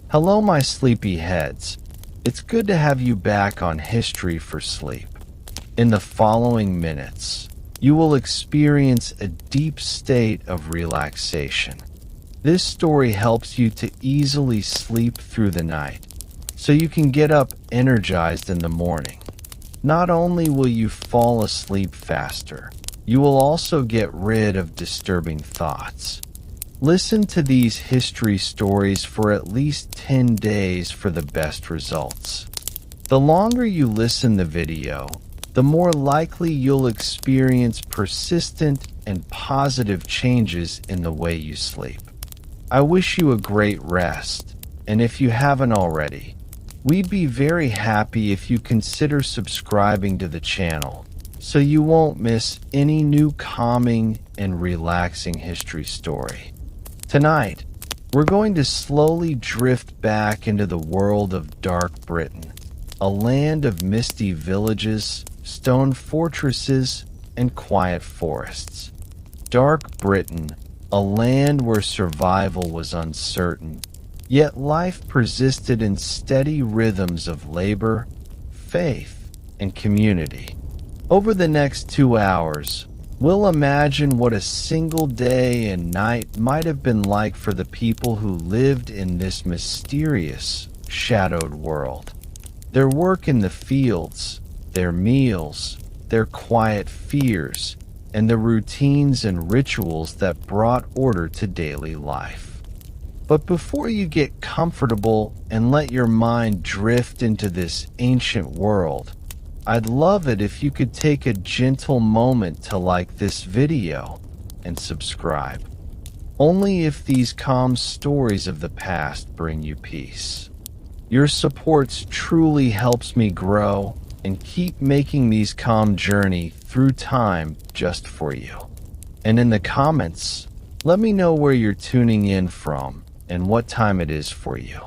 Hello, my sleepy heads. It's good to have you back on History for Sleep. In the following minutes, you will experience a deep state of relaxation. This story helps you to easily sleep through the night, so you can get up energized in the morning. Not only will you fall asleep faster, you will also get rid of disturbing thoughts. Listen to these history stories for at least 10 days for the best results. The longer you listen to the video, the more likely you'll experience persistent and positive changes in the way you sleep. I wish you a great rest, and if you haven't already, we'd be very happy if you consider subscribing to the channel so you won't miss any new calming and relaxing history story. Tonight, we're going to slowly drift back into the world of Dark Britain, a land of misty villages, stone fortresses, and quiet forests. Dark Britain, a land where survival was uncertain, yet life persisted in steady rhythms of labor, faith, and community. Over the next 2 hours, we'll imagine what a single day and night might have been like for the people who lived in this mysterious, shadowed world. Their work in the fields, their meals, their quiet fears, and the routines and rituals that brought order to daily life. But before you get comfortable and let your mind drift into this ancient world, I'd love it if you could take a gentle moment to like this video and subscribe. Only if these calm stories of the past bring you peace. Your support truly helps me grow and keep making these calm journey through time just for you. And in the comments, let me know where you're tuning in from and what time it is for you.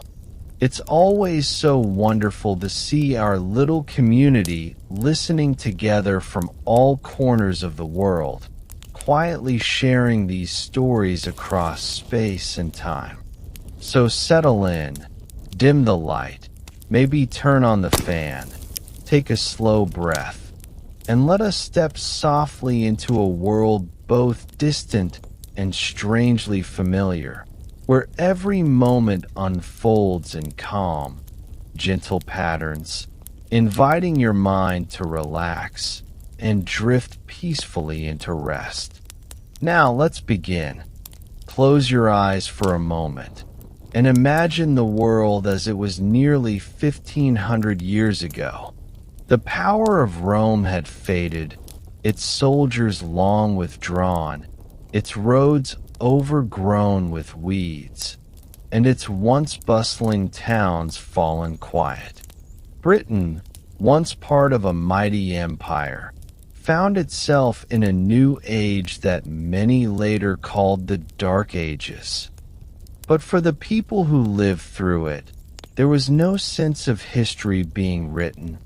It's always so wonderful to see our little community listening together from all corners of the world, quietly sharing these stories across space and time. So settle in, dim the light, maybe turn on the fan, take a slow breath, and let us step softly into a world both distant and strangely familiar, where every moment unfolds in calm, gentle patterns, inviting your mind to relax and drift peacefully into rest. Now let's begin. Close your eyes for a moment and imagine the world as it was nearly 1500 years ago. The power of Rome had faded, its soldiers long withdrawn, its roads overgrown with weeds, and its once bustling towns fallen quiet. Britain, once part of a mighty empire, found itself in a new age that many later called the Dark Ages. But for the people who lived through it, there was no sense of history being written,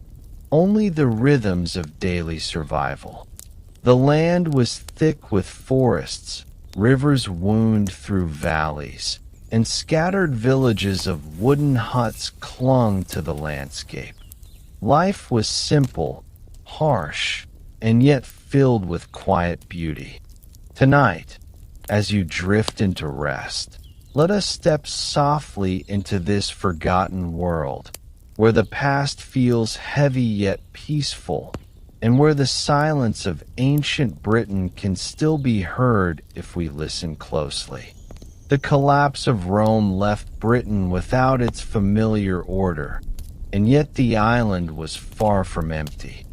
only the rhythms of daily survival. The land was thick with forests, rivers wound through valleys, and scattered villages of wooden huts clung to the landscape. Life was simple, harsh, and yet filled with quiet beauty. Tonight, as you drift into rest, let us step softly into this forgotten world, where the past feels heavy yet peaceful, and where the silence of ancient Britain can still be heard if we listen closely. The collapse of Rome left Britain without its familiar order, and yet the island was far from empty.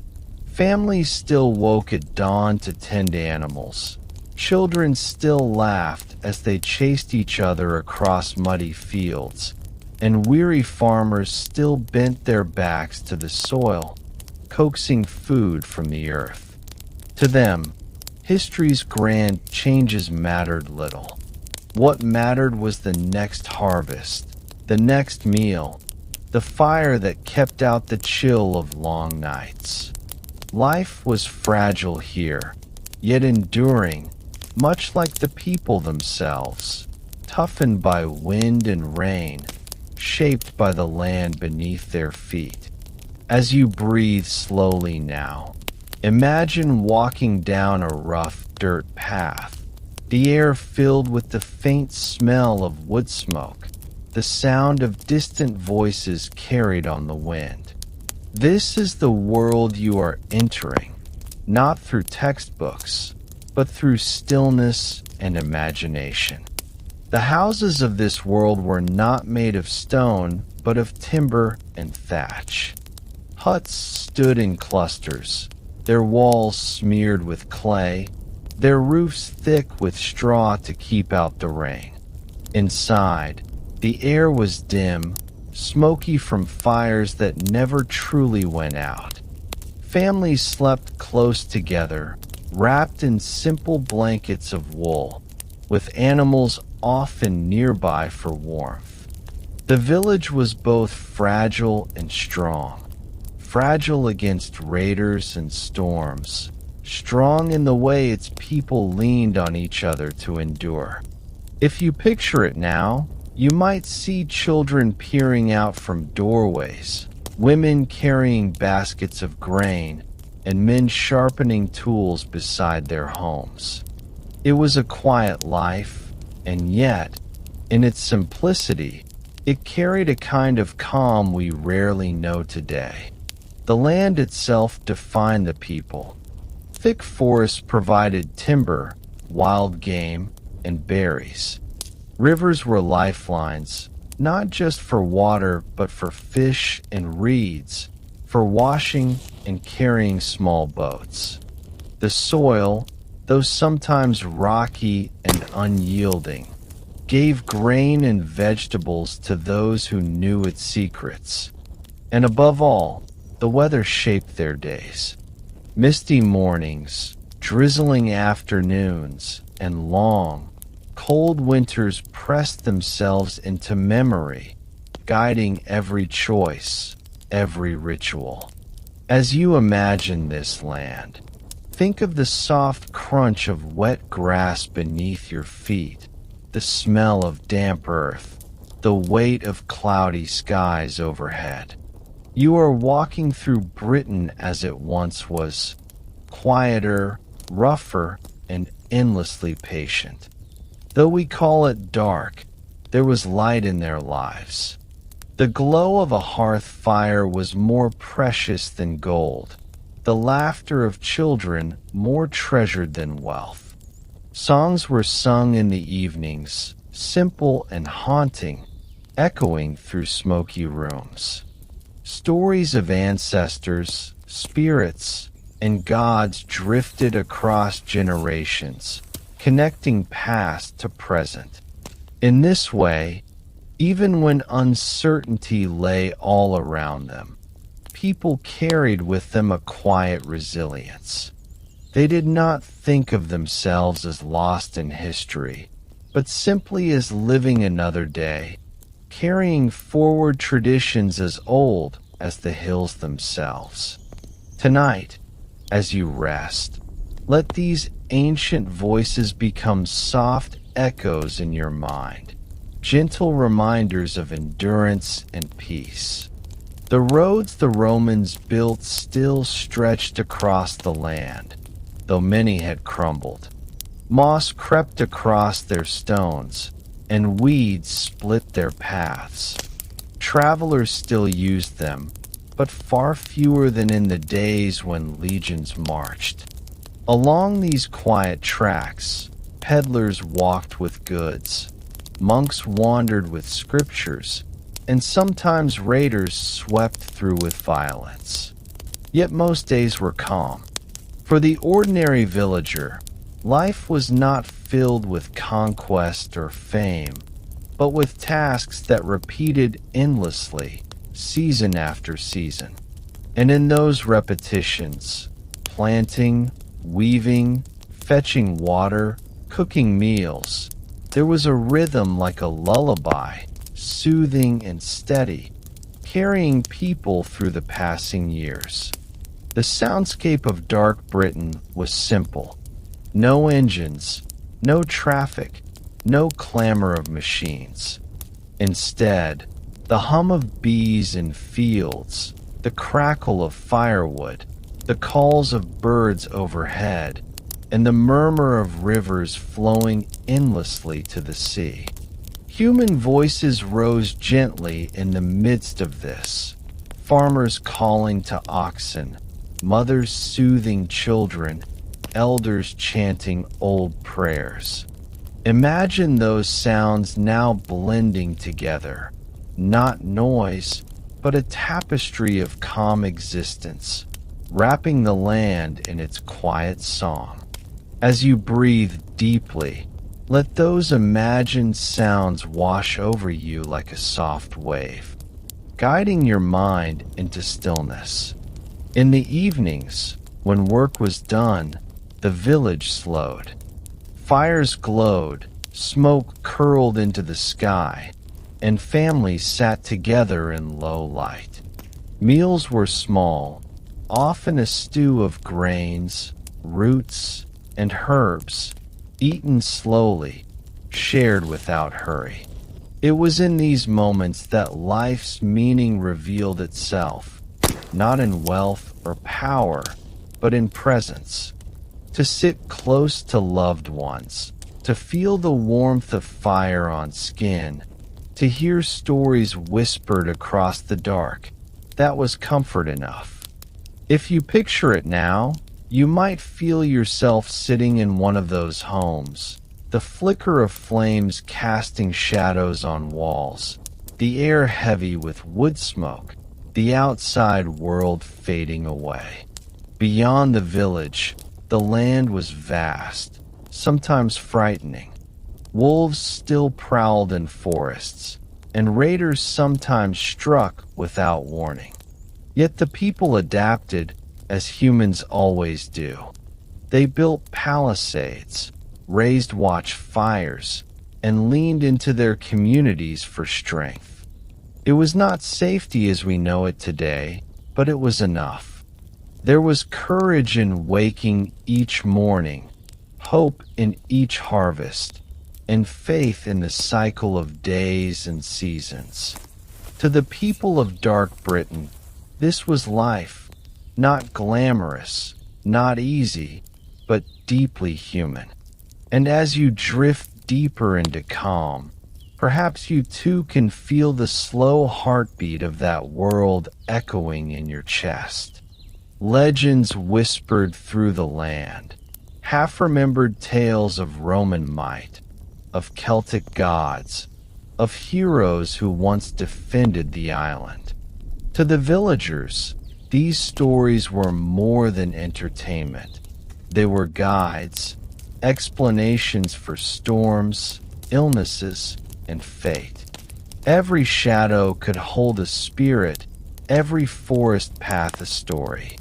Families still woke at dawn to tend animals. Children still laughed as they chased each other across muddy fields, and weary farmers still bent their backs to the soil, coaxing food from the earth. To them, history's grand changes mattered little. What mattered was the next harvest, the next meal, the fire that kept out the chill of long nights. Life was fragile here, yet enduring, much like the people themselves, toughened by wind and rain, shaped by the land beneath their feet. As you breathe slowly now, imagine walking down a rough dirt path, the air filled with the faint smell of wood smoke, the sound of distant voices carried on the wind. This is the world you are entering, not through textbooks, but through stillness and imagination. The houses of this world were not made of stone, but of timber and thatch. Huts stood in clusters, their walls smeared with clay, their roofs thick with straw to keep out the rain. Inside, the air was dim, smoky from fires that never truly went out. Families slept close together, wrapped in simple blankets of wool, with animals often nearby for warmth. The village was both fragile and strong. Fragile against raiders and storms, strong in the way its people leaned on each other to endure. If you picture it now, you might see children peering out from doorways, women carrying baskets of grain, and men sharpening tools beside their homes. It was a quiet life, and yet, in its simplicity, it carried a kind of calm we rarely know today. The land itself defined the people. Thick forests provided timber, wild game, and berries. Rivers were lifelines, not just for water, but for fish and reeds, for washing and carrying small boats. The soil, though sometimes rocky and unyielding, gave grain and vegetables to those who knew its secrets. And above all, the weather shaped their days. Misty mornings, drizzling afternoons, and long, cold winters pressed themselves into memory, guiding every choice, every ritual. As you imagine this land, think of the soft crunch of wet grass beneath your feet, the smell of damp earth, the weight of cloudy skies overhead. You are walking through Britain as it once was, quieter, rougher, and endlessly patient. Though we call it dark, there was light in their lives. The glow of a hearth fire was more precious than gold, the laughter of children more treasured than wealth. Songs were sung in the evenings, simple and haunting, echoing through smoky rooms. Stories of ancestors, spirits, and gods drifted across generations, connecting past to present. In this way, even when uncertainty lay all around them, people carried with them a quiet resilience. They did not think of themselves as lost in history, but simply as living another day, carrying forward traditions as old as the hills themselves. Tonight, as you rest, let these ancient voices become soft echoes in your mind, gentle reminders of endurance and peace. The roads the Romans built still stretched across the land, though many had crumbled. Moss crept across their stones, and weeds split their paths. Travelers still used them, but far fewer than in the days when legions marched. Along these quiet tracks, peddlers walked with goods, monks wandered with scriptures, and sometimes raiders swept through with violence. Yet most days were calm. For the ordinary villager, life was not filled with conquest or fame, but with tasks that repeated endlessly, season after season. And in those repetitions, planting, weaving, fetching water, cooking meals, there was a rhythm like a lullaby, soothing and steady, carrying people through the passing years. The soundscape of dark Britain was simple. No engines, no traffic, no clamor of machines. Instead, The hum of bees in fields, the crackle of firewood, the calls of birds overhead, and the murmur of rivers flowing endlessly to the sea. Human voices rose gently in the midst of this, farmers calling to oxen, mothers soothing children, elders chanting old prayers. Imagine those sounds now blending together, not noise, but a tapestry of calm existence, wrapping the land in its quiet song. As you breathe deeply, let those imagined sounds wash over you like a soft wave, guiding your mind into stillness. In the evenings, when work was done, the village slowed. Fires glowed, smoke curled into the sky, and families sat together in low light. Meals were small, often a stew of grains, roots, and herbs, eaten slowly, shared without hurry. It was in these moments that life's meaning revealed itself, not in wealth or power, but in presence. To sit close to loved ones, to feel the warmth of fire on skin, to hear stories whispered across the dark, that was comfort enough. If you picture it now, you might feel yourself sitting in one of those homes, the flicker of flames casting shadows on walls, the air heavy with wood smoke, the outside world fading away. Beyond the village, the land was vast, sometimes frightening. Wolves still prowled in forests, and raiders sometimes struck without warning. Yet the people adapted, as humans always do. They built palisades, raised watch fires, and leaned into their communities for strength. It was not safety as we know it today, but it was enough. There was courage in waking each morning, hope in each harvest, and faith in the cycle of days and seasons. To the people of dark Britain, this was life, not glamorous, not easy, but deeply human. And as you drift deeper into calm, perhaps you too can feel the slow heartbeat of that world echoing in your chest. Legends whispered through the land, half-remembered tales of Roman might, of Celtic gods, of heroes who once defended the island. To the villagers, these stories were more than entertainment. They were guides, explanations for storms, illnesses, and fate. Every shadow could hold a spirit, every forest path a story.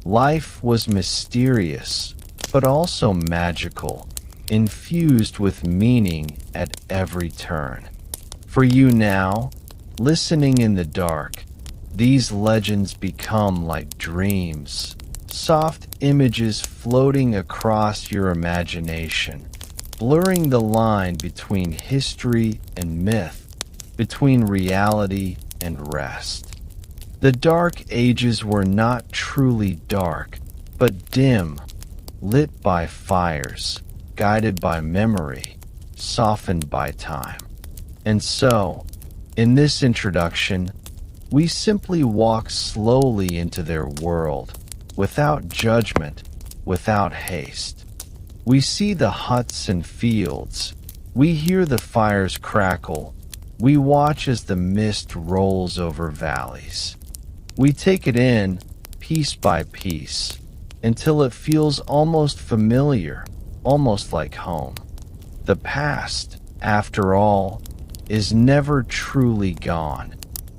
Life was mysterious, but also magical, infused with meaning at every turn. For you now, listening in the dark, these legends become like dreams, soft images floating across your imagination, blurring the line between history and myth, between reality and rest. The Dark Ages were not truly dark, but dim, lit by fires, guided by memory, softened by time. And so, in this introduction, we simply walk slowly into their world, without judgment, without haste. We see the huts and fields. We hear the fires crackle. We watch as the mist rolls over valleys. We take it in, piece by piece, until it feels almost familiar, almost like home. The past, after all, is never truly gone.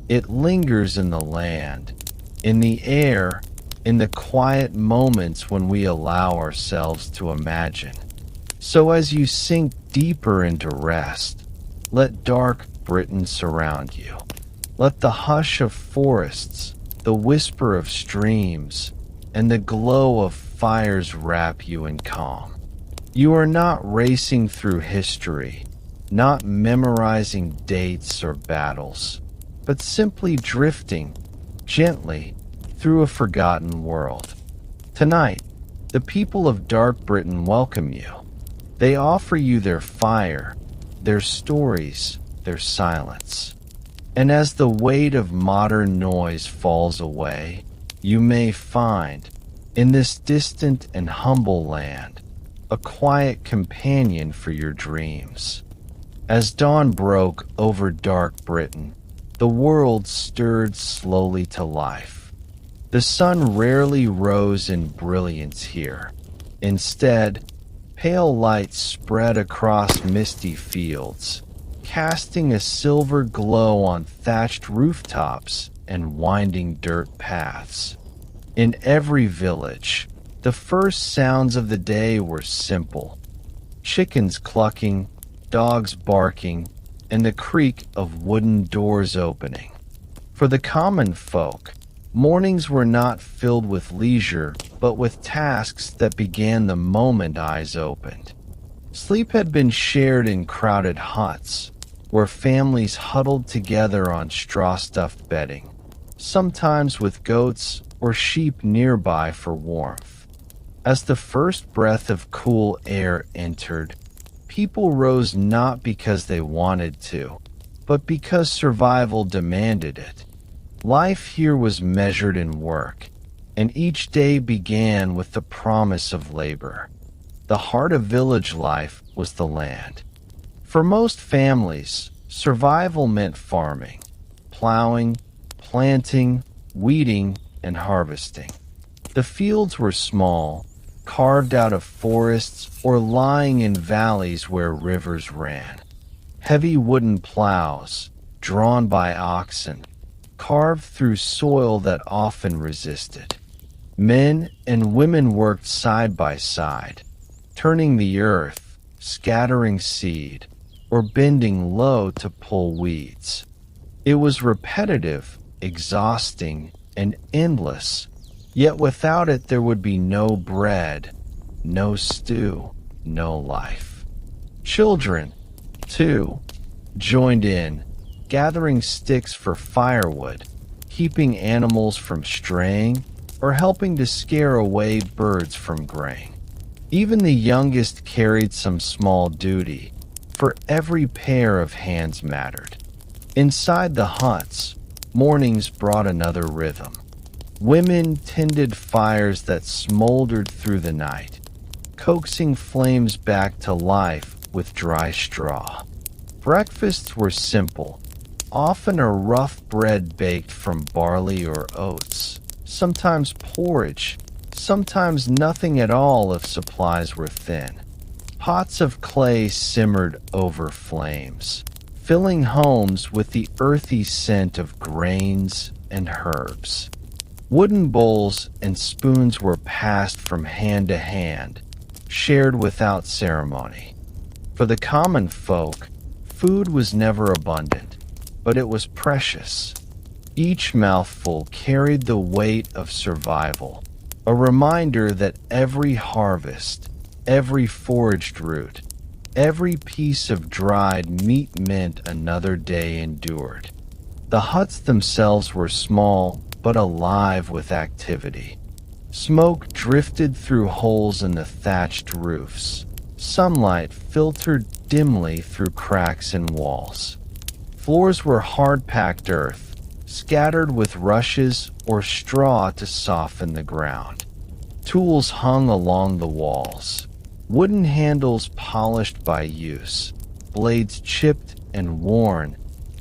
It lingers in the land, in the air, in the quiet moments when we allow ourselves to imagine. So as you sink deeper into rest, let dark Britain surround you. Let the hush of forests, the whisper of streams, and the glow of fires wrap you in calm. You are not racing through history, not memorizing dates or battles. but simply drifting, gently, through a forgotten world. Tonight, the people of Dark Britain welcome you. They offer you their fire, their stories, their silence. And as the weight of modern noise falls away, you may find, in this distant and humble land, a quiet companion for your dreams. As dawn broke over Dark Britain, the world stirred slowly to life. The sun rarely rose in brilliance here. Instead, pale light spread across misty fields, casting a silver glow on thatched rooftops and winding dirt paths. In every village, the first sounds of the day were simple: chickens clucking, dogs barking, and the creak of wooden doors opening. For the common folk, mornings were not filled with leisure, but with tasks that began the moment eyes opened. Sleep had been shared in crowded huts, where families huddled together on straw-stuffed bedding, sometimes with goats or sheep nearby for warmth. As the first breath of cool air entered, people rose not because they wanted to, but because survival demanded it. Life here was measured in work, and each day began with the promise of labor. The heart of village life was the land. For most families, survival meant farming, plowing, planting, weeding, and harvesting. The fields were small, carved out of forests or lying in valleys where rivers ran. Heavy wooden plows, drawn by oxen, carved through soil that often resisted. Men and women worked side by side, turning the earth, scattering seed, or bending low to pull weeds. It was repetitive, exhausting, and endless, yet without it there would be no bread, no stew, no life. Children, too, joined in, gathering sticks for firewood, keeping animals from straying, or helping to scare away birds from graying. Even the youngest carried some small duty, for every pair of hands mattered. Inside the huts, mornings brought another rhythm. Women tended fires that smoldered through the night, coaxing flames back to life with dry straw. Breakfasts were simple, often a rough bread baked from barley or oats, sometimes porridge, sometimes nothing at all if supplies were thin. Pots of clay simmered over flames, filling homes with the earthy scent of grains and herbs. Wooden bowls and spoons were passed from hand to hand, shared without ceremony. For the common folk, food was never abundant, but it was precious. Each mouthful carried the weight of survival, a reminder that every harvest, every foraged root, every piece of dried meat meant another day endured. The huts themselves were small, but alive with activity. Smoke drifted through holes in the thatched roofs. Sunlight filtered dimly through cracks in walls. Floors were hard-packed earth, scattered with rushes or straw to soften the ground. Tools hung along the walls, wooden handles polished by use, blades chipped and worn,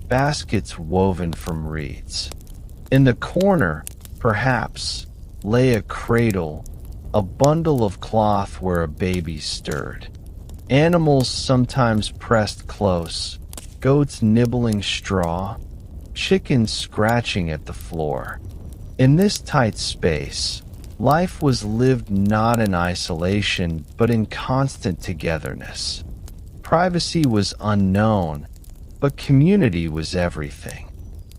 baskets woven from reeds. In the corner, perhaps, lay a cradle, a bundle of cloth where a baby stirred. Animals sometimes pressed close, goats nibbling straw, chickens scratching at the floor. In this tight space, life was lived not in isolation, but in constant togetherness. Privacy was unknown, but community was everything.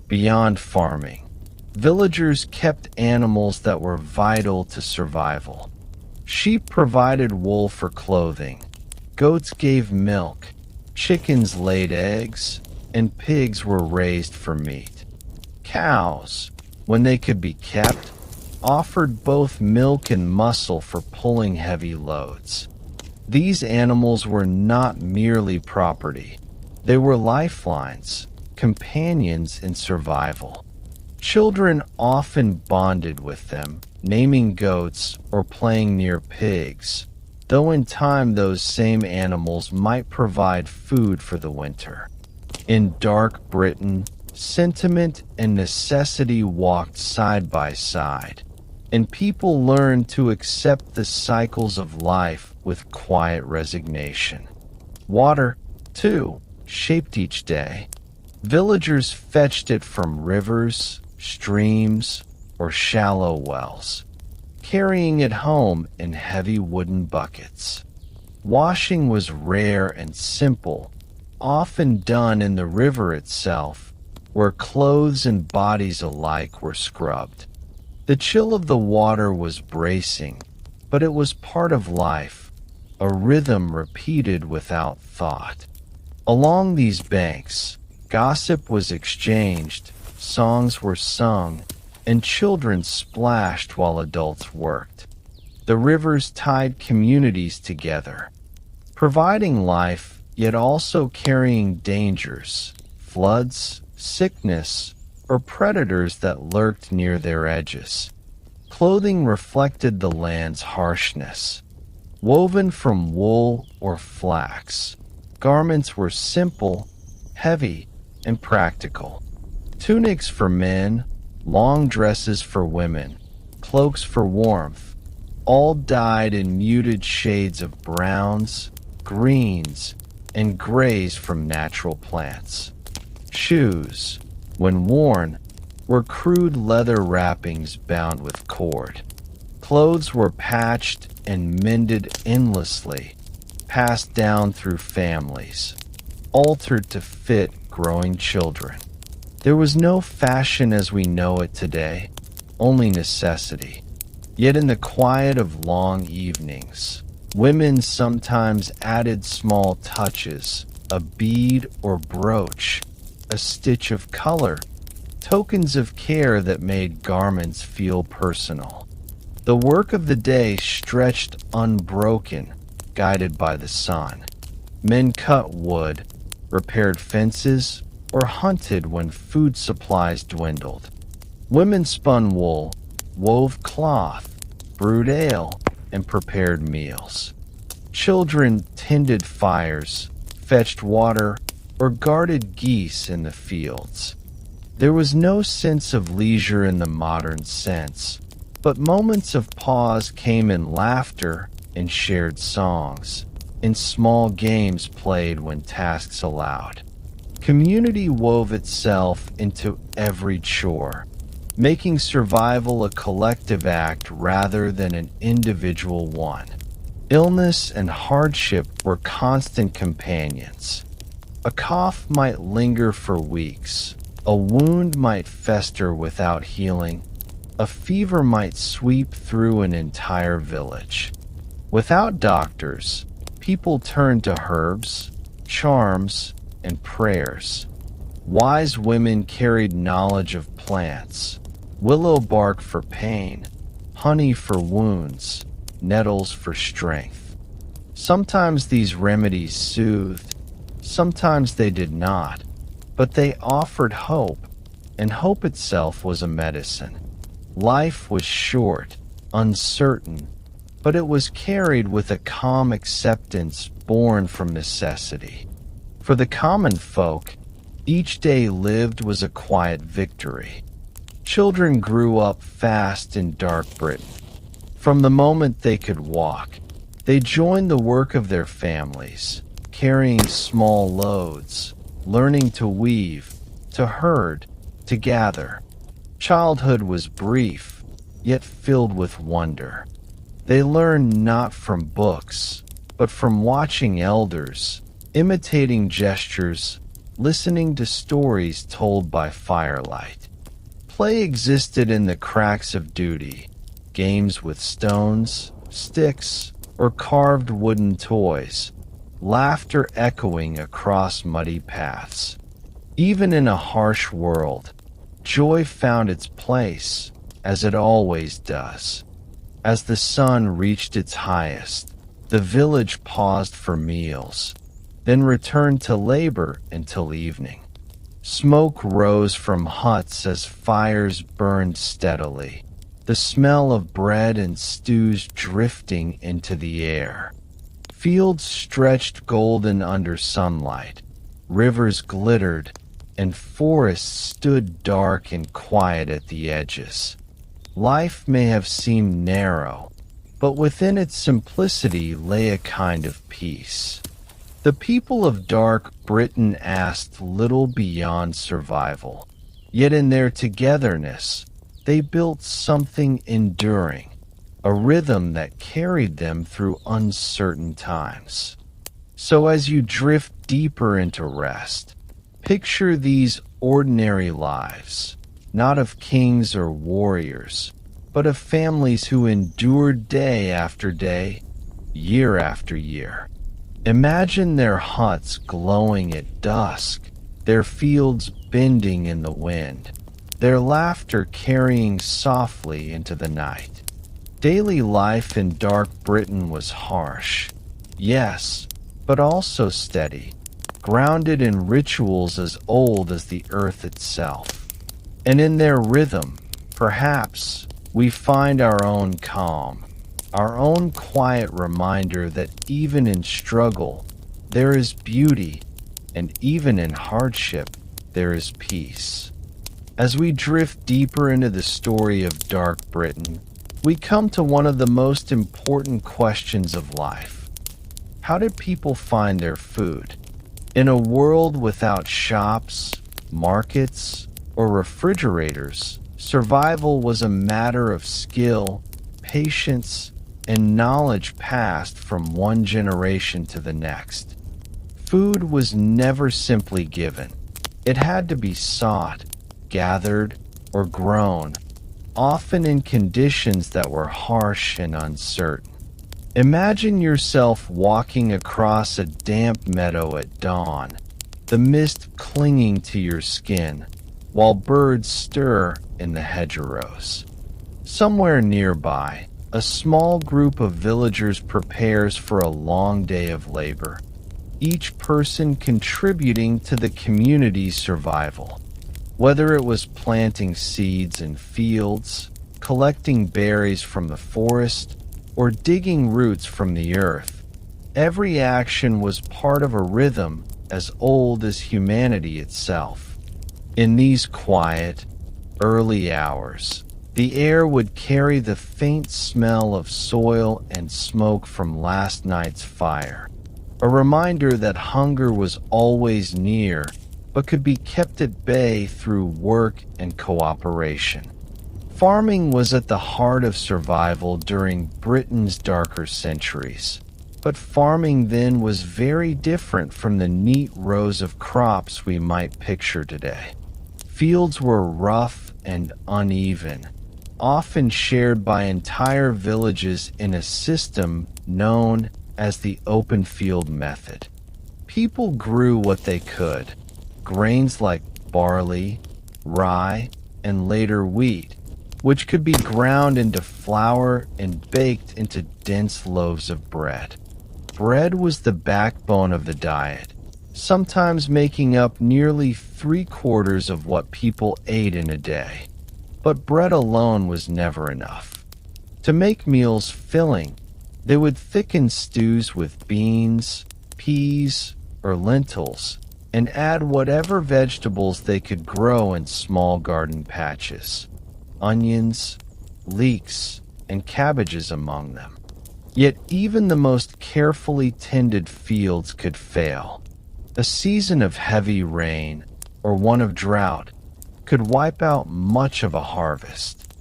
Beyond farming, villagers kept animals that were vital to survival. Sheep provided wool for clothing, goats gave milk, chickens laid eggs, and pigs were raised for meat. Cows, when they could be kept, offered both milk and muscle for pulling heavy loads. These animals were not merely property. They were lifelines, companions in survival. Children often bonded with them, naming goats or playing near pigs, though in time those same animals might provide food for the winter. In dark Britain, sentiment and necessity walked side by side, and people learned to accept the cycles of life with quiet resignation. Water, too, shaped each day. Villagers fetched it from rivers, streams, or shallow wells, carrying it home in heavy wooden buckets. Washing was rare and simple, often done in the river itself, where clothes and bodies alike were scrubbed. The chill of the water was bracing, but it was part of life, a rhythm repeated without thought. Along these banks, gossip was exchanged, songs were sung, and children splashed while adults worked. The rivers tied communities together, providing life, yet also carrying dangers, floods, sickness, or predators that lurked near their edges. Clothing reflected the land's harshness. Woven from wool or flax, garments were simple, heavy, and practical. Tunics for men, long dresses for women, cloaks for warmth, all dyed in muted shades of browns, greens, and grays from natural plants. Shoes, when worn, were crude leather wrappings bound with cord. Clothes were patched and mended endlessly, passed down through families, altered to fit growing children. There was no fashion as we know it today, only necessity. Yet in the quiet of long evenings, women sometimes added small touches, a bead or brooch, a stitch of color, tokens of care that made garments feel personal. The work of the day stretched unbroken, guided by the sun. Men cut wood, repaired fences, or hunted when food supplies dwindled. Women spun wool, wove cloth, brewed ale, and prepared meals. Children tended fires, fetched water, or guarded geese in the fields. There was no sense of leisure in the modern sense, but moments of pause came in laughter and shared songs, in small games played when tasks allowed. Community wove itself into every chore, making survival a collective act rather than an individual one. Illness and hardship were constant companions. A cough might linger for weeks, a wound might fester without healing, a fever might sweep through an entire village. Without doctors, people turned to herbs, charms, and prayers. Wise women carried knowledge of plants, willow bark for pain, honey for wounds, nettles for strength. Sometimes these remedies soothed, sometimes they did not, but they offered hope, and hope itself was a medicine. Life was short, uncertain, but it was carried with a calm acceptance born from necessity. For the common folk, each day lived was a quiet victory. Children grew up fast in dark Britain. From the moment they could walk, they joined the work of their families, carrying small loads, learning to weave, to herd, to gather. Childhood was brief, yet filled with wonder. They learned not from books, but from watching elders, imitating gestures, listening to stories told by firelight. Play existed in the cracks of duty, games with stones, sticks, or carved wooden toys, laughter echoing across muddy paths. Even in a harsh world, Joy found its place, as it always does. As the sun reached its highest, the village paused for meals, then returned to labor until evening. Smoke rose from huts as fires burned steadily, the smell of bread and stews drifting into the air. Fields stretched golden under sunlight, rivers glittered, and forests stood dark and quiet at the edges. Life may have seemed narrow, but within its simplicity lay a kind of peace. The people of dark Britain asked little beyond survival, yet in their togetherness, they built something enduring, a rhythm that carried them through uncertain times. So as you drift deeper into rest, picture these ordinary lives, not of kings or warriors, but of families who endured day after day, year after year. Imagine their huts glowing at dusk, their fields bending in the wind, their laughter carrying softly into the night. Daily life in dark Britain was harsh, yes, but also steady, grounded in rituals as old as the earth itself. And in their rhythm, perhaps, we find our own calm, our own quiet reminder that even in struggle, there is beauty, and even in hardship, there is peace. As we drift deeper into the story of dark Britain, we come to one of the most important questions of life. How did people find their food? In a world without shops, markets, or refrigerators, survival was a matter of skill, patience, and knowledge passed from one generation to the next. Food was never simply given. It had to be sought, gathered, or grown, often in conditions that were harsh and uncertain. Imagine yourself walking across a damp meadow at dawn, the mist clinging to your skin, while birds stir in the hedgerows. Somewhere nearby, a small group of villagers prepares for a long day of labor, each person contributing to the community's survival. Whether it was planting seeds in fields, collecting berries from the forest, or digging roots from the earth, every action was part of a rhythm as old as humanity itself. In these quiet, early hours, the air would carry the faint smell of soil and smoke from last night's fire, a reminder that hunger was always near but could be kept at bay through work and cooperation. Farming was at the heart of survival during Britain's darker centuries, but farming then was very different from the neat rows of crops we might picture today. Fields were rough and uneven, often shared by entire villages in a system known as the open field method. People grew what they could, grains like barley, rye, and later wheat, which could be ground into flour and baked into dense loaves of bread. Bread was the backbone of the diet, sometimes making up nearly 3/4 of what people ate in a day. But bread alone was never enough. To make meals filling, they would thicken stews with beans, peas, or lentils, and add whatever vegetables they could grow in small garden patches. Onions, leeks, and cabbages among them. Yet even the most carefully tended fields could fail. A season of heavy rain, or one of drought, could wipe out much of a harvest.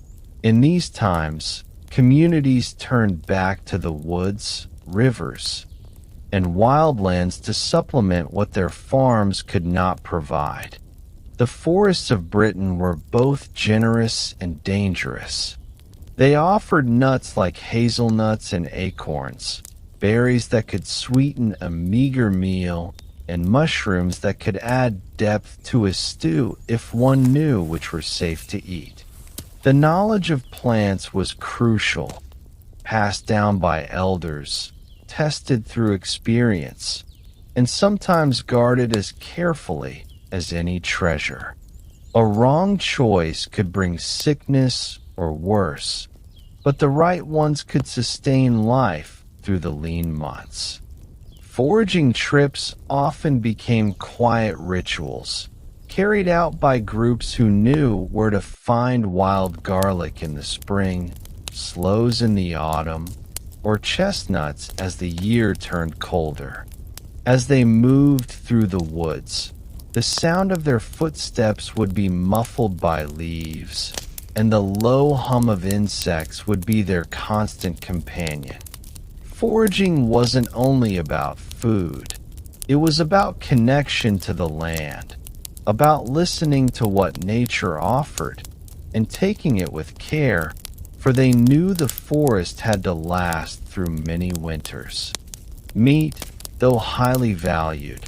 In these times, communities turned back to the woods, rivers, and wildlands to supplement what their farms could not provide. The forests of Britain were both generous and dangerous. They offered nuts like hazelnuts and acorns, berries that could sweeten a meager meal, and mushrooms that could add depth to a stew if one knew which were safe to eat. The knowledge of plants was crucial, passed down by elders, tested through experience, and sometimes guarded as carefully as any treasure. A wrong choice could bring sickness or worse, but the right ones could sustain life through the lean months. Foraging trips often became quiet rituals, carried out by groups who knew where to find wild garlic in the spring, sloes in the autumn, or chestnuts as the year turned colder. As they moved through the woods, the sound of their footsteps would be muffled by leaves, and the low hum of insects would be their constant companion. Foraging wasn't only about food. It was about connection to the land, about listening to what nature offered and taking it with care, for they knew the forest had to last through many winters. Meat, though highly valued,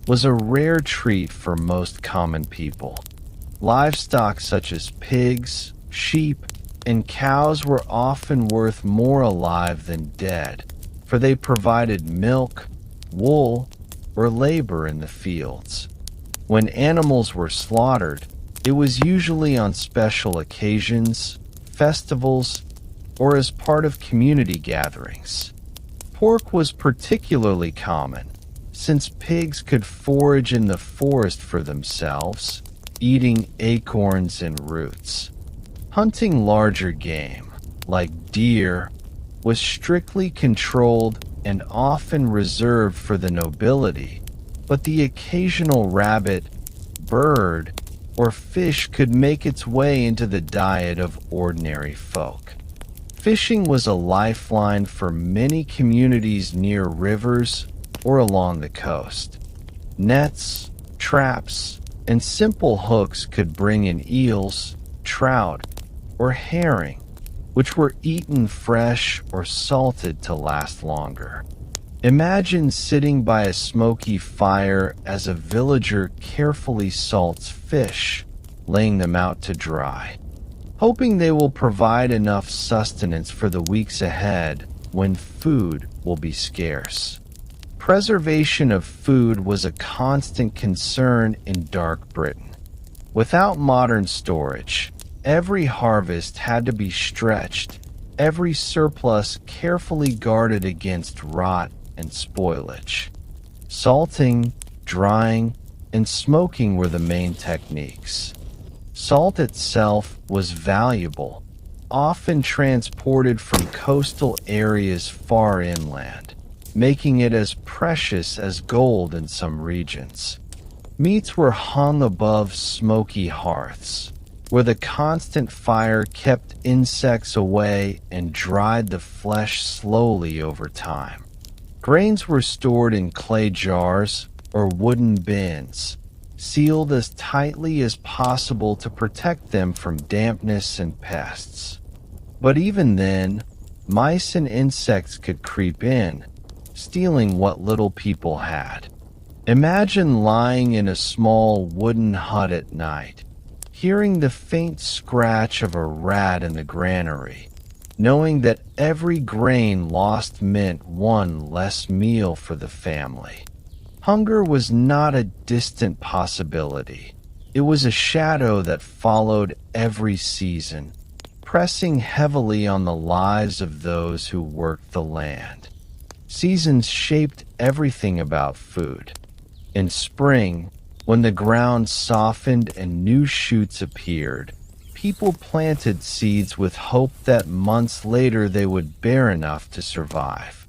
was a rare treat for most common people. Livestock such as pigs, sheep, and cows were often worth more alive than dead, for they provided milk, wool, or labor in the fields. When animals were slaughtered, it was usually on special occasions, festivals, or as part of community gatherings. Pork was particularly common, since pigs could forage in the forest for themselves, eating acorns and roots. Hunting larger game, like deer, was strictly controlled and often reserved for the nobility, but the occasional rabbit, bird, or fish could make its way into the diet of ordinary folk. Fishing was a lifeline for many communities near rivers or along the coast. Nets, traps, and simple hooks could bring in eels, trout, or herring, which were eaten fresh or salted to last longer. Imagine sitting by a smoky fire as a villager carefully salts fish, laying them out to dry, hoping they will provide enough sustenance for the weeks ahead when food will be scarce. Preservation of food was a constant concern in Dark Britain. Without modern storage, every harvest had to be stretched, every surplus carefully guarded against rot and spoilage. Salting, drying, and smoking were the main techniques. Salt itself was valuable, often transported from coastal areas far inland, making it as precious as gold in some regions. Meats were hung above smoky hearths, where the constant fire kept insects away and dried the flesh slowly over time. Grains were stored in clay jars or wooden bins, sealed as tightly as possible to protect them from dampness and pests. But even then, mice and insects could creep in, stealing what little people had. Imagine lying in a small wooden hut at night, hearing the faint scratch of a rat in the granary, knowing that every grain lost meant one less meal for the family. Hunger was not a distant possibility. It was a shadow that followed every season, pressing heavily on the lives of those who worked the land. Seasons shaped everything about food. In spring, when the ground softened and new shoots appeared, people planted seeds with hope that months later they would bear enough to survive.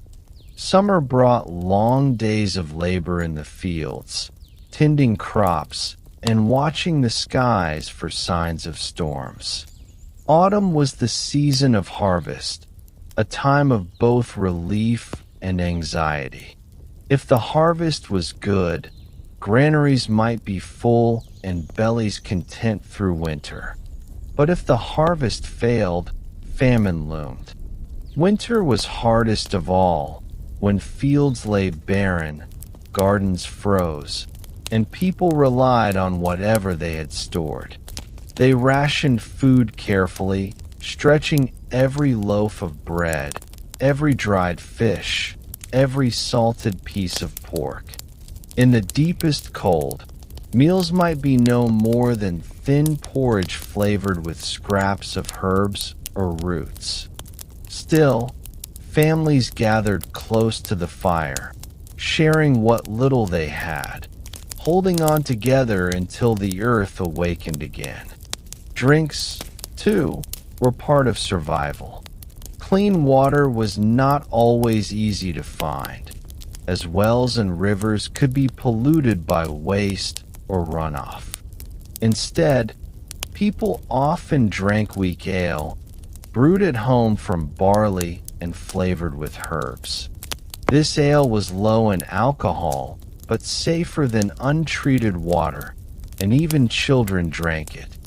Summer brought long days of labor in the fields, tending crops and watching the skies for signs of storms. Autumn was the season of harvest, a time of both relief and anxiety. If the harvest was good, granaries might be full and bellies content through winter. But if the harvest failed, famine loomed. Winter was hardest of all, when fields lay barren, gardens froze, and people relied on whatever they had stored. They rationed food carefully, stretching every loaf of bread, every dried fish, every salted piece of pork. In the deepest cold, meals might be no more than thin porridge flavored with scraps of herbs or roots. Still, families gathered close to the fire, sharing what little they had, holding on together until the earth awakened again. Drinks, too, were part of survival. Clean water was not always easy to find, as wells and rivers could be polluted by waste or runoff. Instead, people often drank weak ale, brewed at home from barley and flavored with herbs. This ale was low in alcohol, but safer than untreated water, and even children drank it.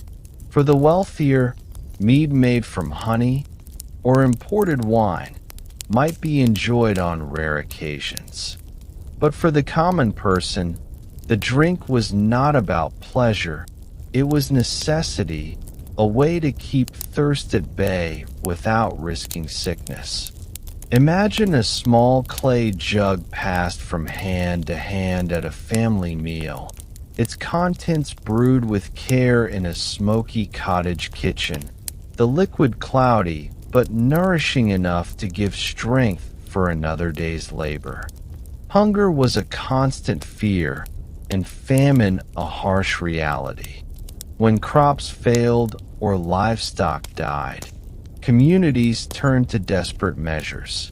For the wealthier, mead made from honey or imported wine might be enjoyed on rare occasions. But for the common person, the drink was not about pleasure, it was necessity, a way to keep thirst at bay without risking sickness. Imagine a small clay jug passed from hand to hand at a family meal, its contents brewed with care in a smoky cottage kitchen, the liquid cloudy but nourishing enough to give strength for another day's labor. Hunger was a constant fear, and famine a harsh reality. When crops failed or livestock died, communities turned to desperate measures.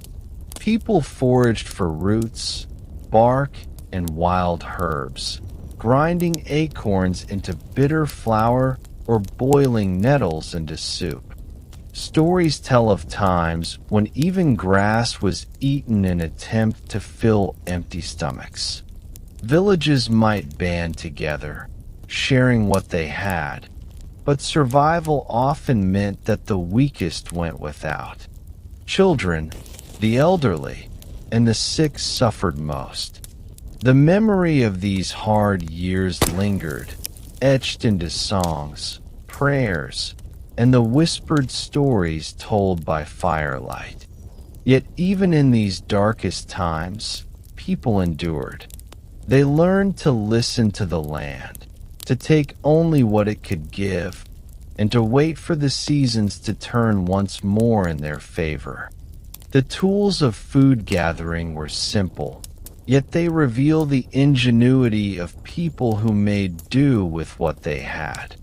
People foraged for roots, bark, and wild herbs, grinding acorns into bitter flour or boiling nettles into soup. Stories tell of times when even grass was eaten in an attempt to fill empty stomachs. Villages might band together, sharing what they had, but survival often meant that the weakest went without. Children, the elderly, and the sick suffered most. The memory of these hard years lingered, etched into songs, prayers, and the whispered stories told by firelight. Yet even in these darkest times, people endured. They learned to listen to the land, to take only what it could give, and to wait for the seasons to turn once more in their favor. The tools of food gathering were simple, yet they reveal the ingenuity of people who made do with what they had.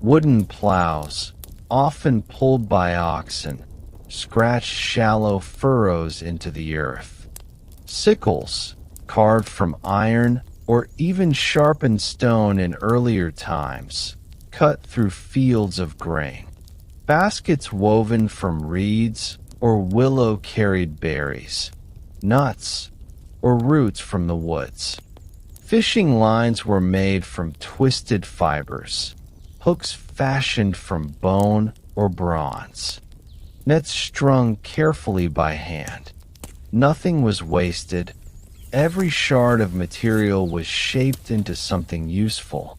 Wooden plows, often pulled by oxen, scratched shallow furrows into the earth. Sickles, carved from iron or even sharpened stone in earlier times, cut through fields of grain. Baskets woven from reeds or willow carried berries, nuts, or roots from the woods. Fishing lines were made from twisted fibers, hooks fashioned from bone or bronze, nets strung carefully by hand. Nothing was wasted. Every shard of material was shaped into something useful.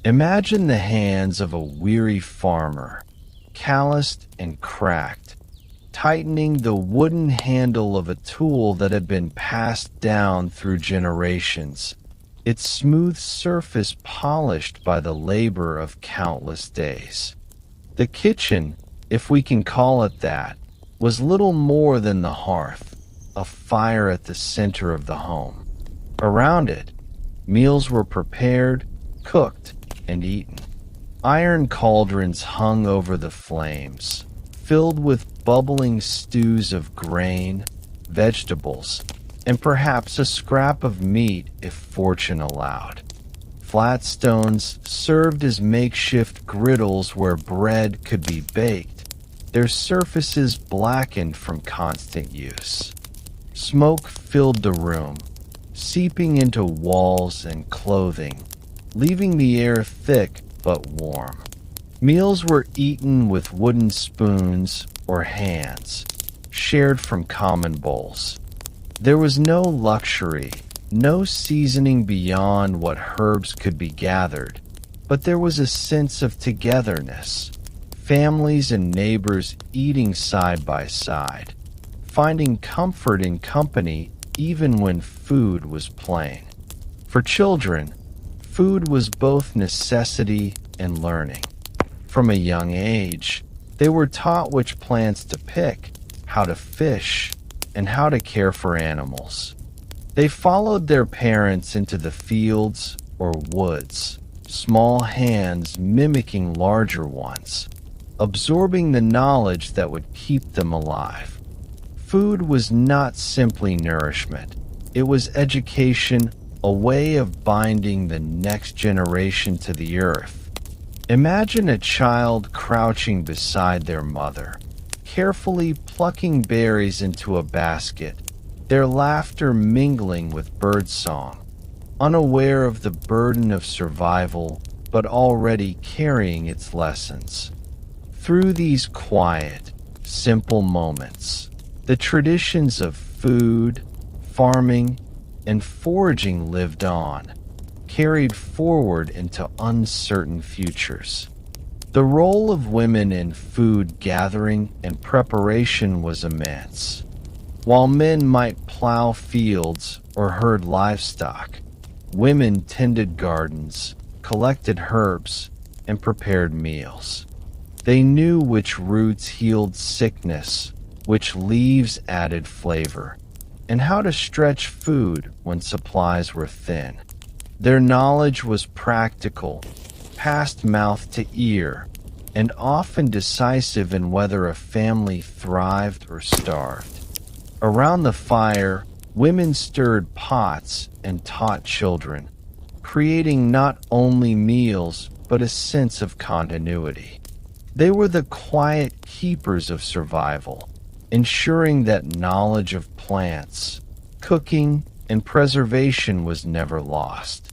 Imagine the hands of a weary farmer, calloused and cracked, tightening the wooden handle of a tool that had been passed down through generations, its smooth surface polished by the labor of countless days. The kitchen, if we can call it that, was little more than the hearth, a fire at the center of the home. Around it, meals were prepared, cooked, and eaten. Iron cauldrons hung over the flames, filled with bubbling stews of grain, vegetables, and perhaps a scrap of meat if fortune allowed. Flat stones served as makeshift griddles where bread could be baked, their surfaces blackened from constant use. Smoke filled the room, seeping into walls and clothing, leaving the air thick but warm. Meals were eaten with wooden spoons or hands, shared from common bowls. There was no luxury, No seasoning beyond what herbs could be gathered, but there was a sense of togetherness. Families and neighbors eating side by side, finding comfort in company even when food was plain. For children, food was both necessity and learning. From a young age, they were taught which plants to pick, how to fish, and how to care for animals. They followed their parents into the fields or woods, small hands mimicking larger ones, absorbing the knowledge that would keep them alive. Food was not simply nourishment, it was education, a way of binding the next generation to the earth. Imagine a child crouching beside their mother, carefully plucking berries into a basket, their laughter mingling with birdsong, unaware of the burden of survival but already carrying its lessons. Through these quiet, simple moments, the traditions of food, farming, and foraging lived on, carried forward into uncertain futures. The role of women in food gathering and preparation was immense. While men might plow fields or herd livestock, women tended gardens, collected herbs, and prepared meals. They knew which roots healed sickness, which leaves added flavor, and how to stretch food when supplies were thin. Their knowledge was practical, passed mouth to ear, and often decisive in whether a family thrived or starved. Around the fire, women stirred pots and taught children, creating not only meals but a sense of continuity. They were the quiet keepers of survival, ensuring that knowledge of plants, cooking, and preservation was never lost.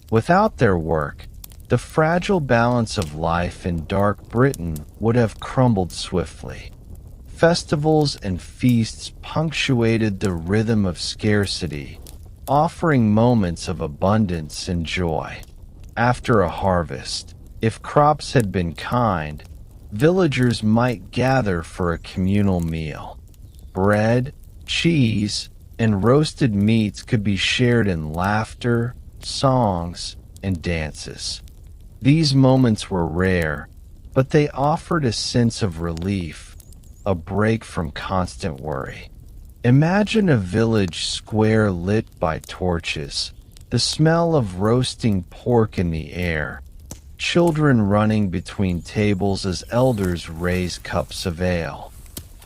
Without their work, the fragile balance of life in dark Britain would have crumbled swiftly. Festivals and feasts punctuated the rhythm of scarcity, offering moments of abundance and joy. After a harvest, if crops had been kind, villagers might gather for a communal meal. Bread, cheese, and roasted meats could be shared in laughter, songs, and dances. These moments were rare, but they offered a sense of relief, a break from constant worry. Imagine a village square lit by torches, the smell of roasting pork in the air, children running between tables as elders raise cups of ale.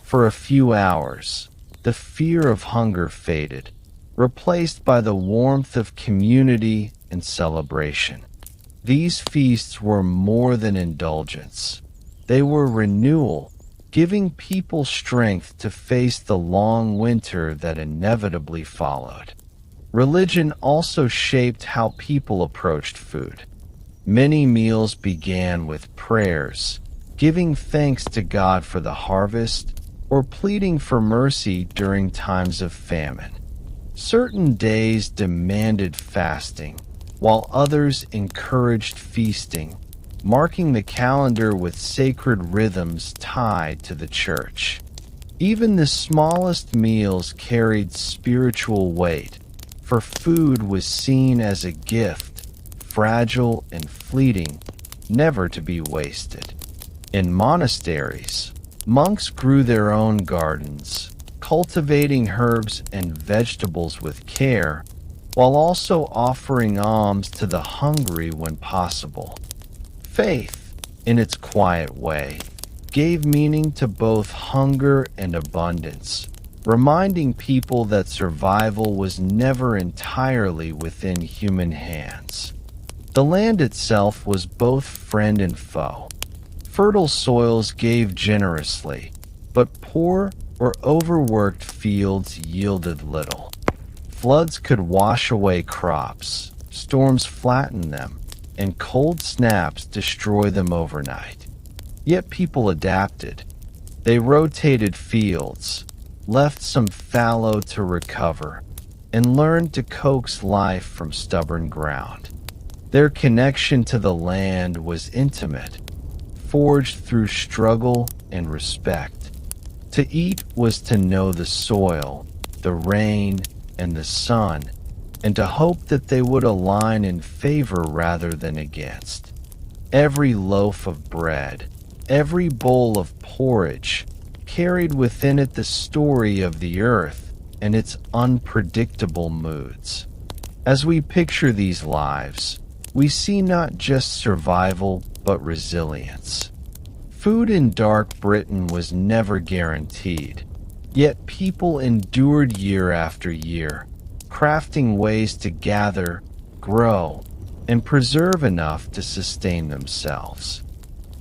For a few hours, the fear of hunger faded, replaced by the warmth of community and celebration. These feasts were more than indulgence. They were renewal, giving people strength to face the long winter that inevitably followed. Religion also shaped how people approached food. Many meals began with prayers, giving thanks to God for the harvest or pleading for mercy during times of famine. Certain days demanded fasting, while others encouraged feasting, marking the calendar with sacred rhythms tied to the church. Even the smallest meals carried spiritual weight, for food was seen as a gift, fragile and fleeting, never to be wasted. In monasteries, monks grew their own gardens, cultivating herbs and vegetables with care, while also offering alms to the hungry when possible. Faith, in its quiet way, gave meaning to both hunger and abundance, reminding people that survival was never entirely within human hands. The land itself was both friend and foe. Fertile soils gave generously, but poor or overworked fields yielded little. Floods could wash away crops, storms flatten them, and cold snaps destroy them overnight. Yet people adapted. They rotated fields, left some fallow to recover, and learned to coax life from stubborn ground. Their connection to the land was intimate, forged through struggle and respect. To eat was to know the soil, the rain, and the sun, and to hope that they would align in favor rather than against. Every loaf of bread, every bowl of porridge, carried within it the story of the earth and its unpredictable moods. As we picture these lives, we see not just survival but resilience. Food in dark Britain was never guaranteed, yet people endured year after year, crafting ways to gather, grow, and preserve enough to sustain themselves.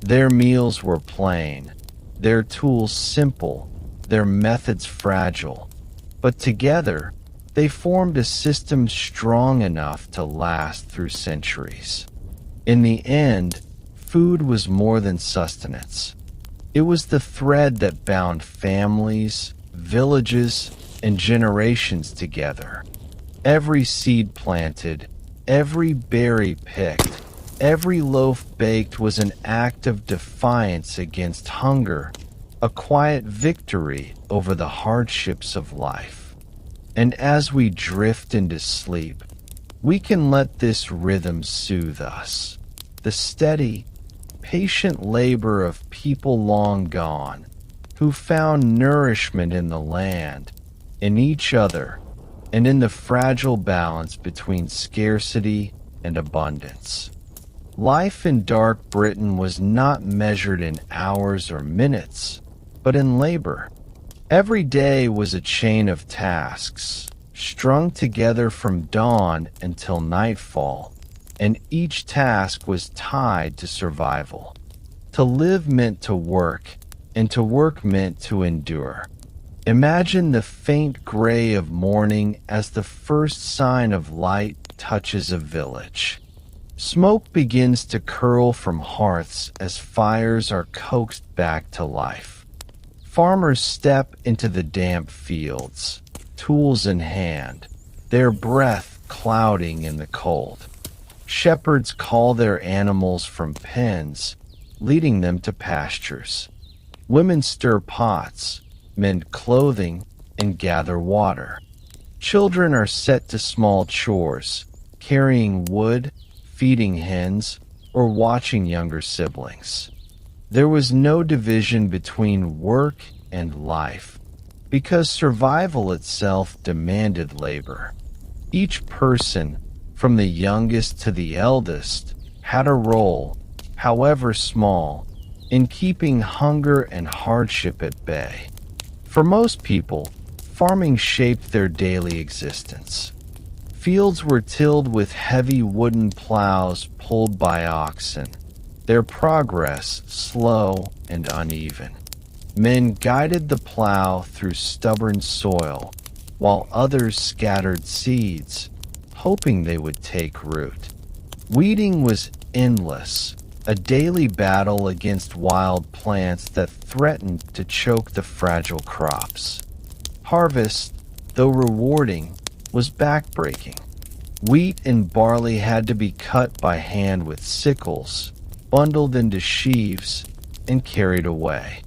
Their meals were plain, their tools simple, their methods fragile, but together they formed a system strong enough to last through centuries. In the end, food was more than sustenance. It was the thread that bound families, villages, and generations together. Every seed planted, every berry picked, every loaf baked was an act of defiance against hunger, a quiet victory over the hardships of life. And as we drift into sleep, we can let this rhythm soothe us. The steady, patient labor of people long gone, who found nourishment in the land, in each other, and in the fragile balance between scarcity and abundance. Life in dark Britain was not measured in hours or minutes, but in labor. Every day was a chain of tasks, strung together from dawn until nightfall, and each task was tied to survival. To live meant to work, and to work meant to endure. Imagine the faint gray of morning as the first sign of light touches a village. Smoke begins to curl from hearths as fires are coaxed back to life. Farmers step into the damp fields, tools in hand, their breath clouding in the cold. Shepherds call their animals from pens, leading them to pastures. Women stir pots, mend clothing, and gather water. Children are set to small chores, carrying wood, feeding hens, or watching younger siblings. There was no division between work and life, because survival itself demanded labor. Each person, from the youngest to the eldest, had a role, however small, in keeping hunger and hardship at bay. For most people, farming shaped their daily existence. Fields were tilled with heavy wooden plows pulled by oxen, their progress slow and uneven. Men guided the plow through stubborn soil, while others scattered seeds, hoping they would take root. Weeding was endless, a daily battle against wild plants that threatened to choke the fragile crops. Harvest, though rewarding, was backbreaking. Wheat and barley had to be cut by hand with sickles, bundled into sheaves, and carried away.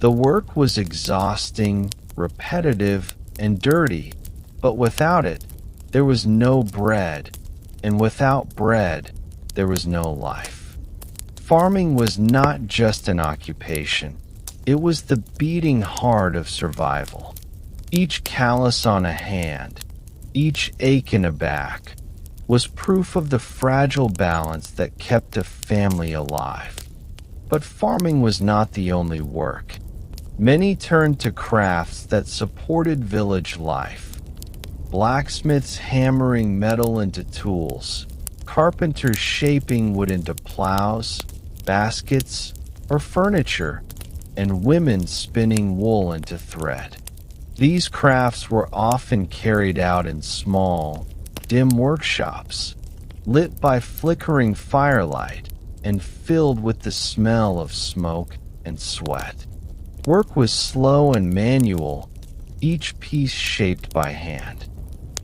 The work was exhausting, repetitive, and dirty, but without it, there was no bread, and without bread, there was no life. Farming was not just an occupation, it was the beating heart of survival. Each callus on a hand, each ache in a back, was proof of the fragile balance that kept a family alive. But farming was not the only work. Many turned to crafts that supported village life. Blacksmiths hammering metal into tools, carpenters shaping wood into plows, baskets, or furniture, and women spinning wool into thread. These crafts were often carried out in small, dim workshops, lit by flickering firelight and filled with the smell of smoke and sweat. Work was slow and manual, each piece shaped by hand.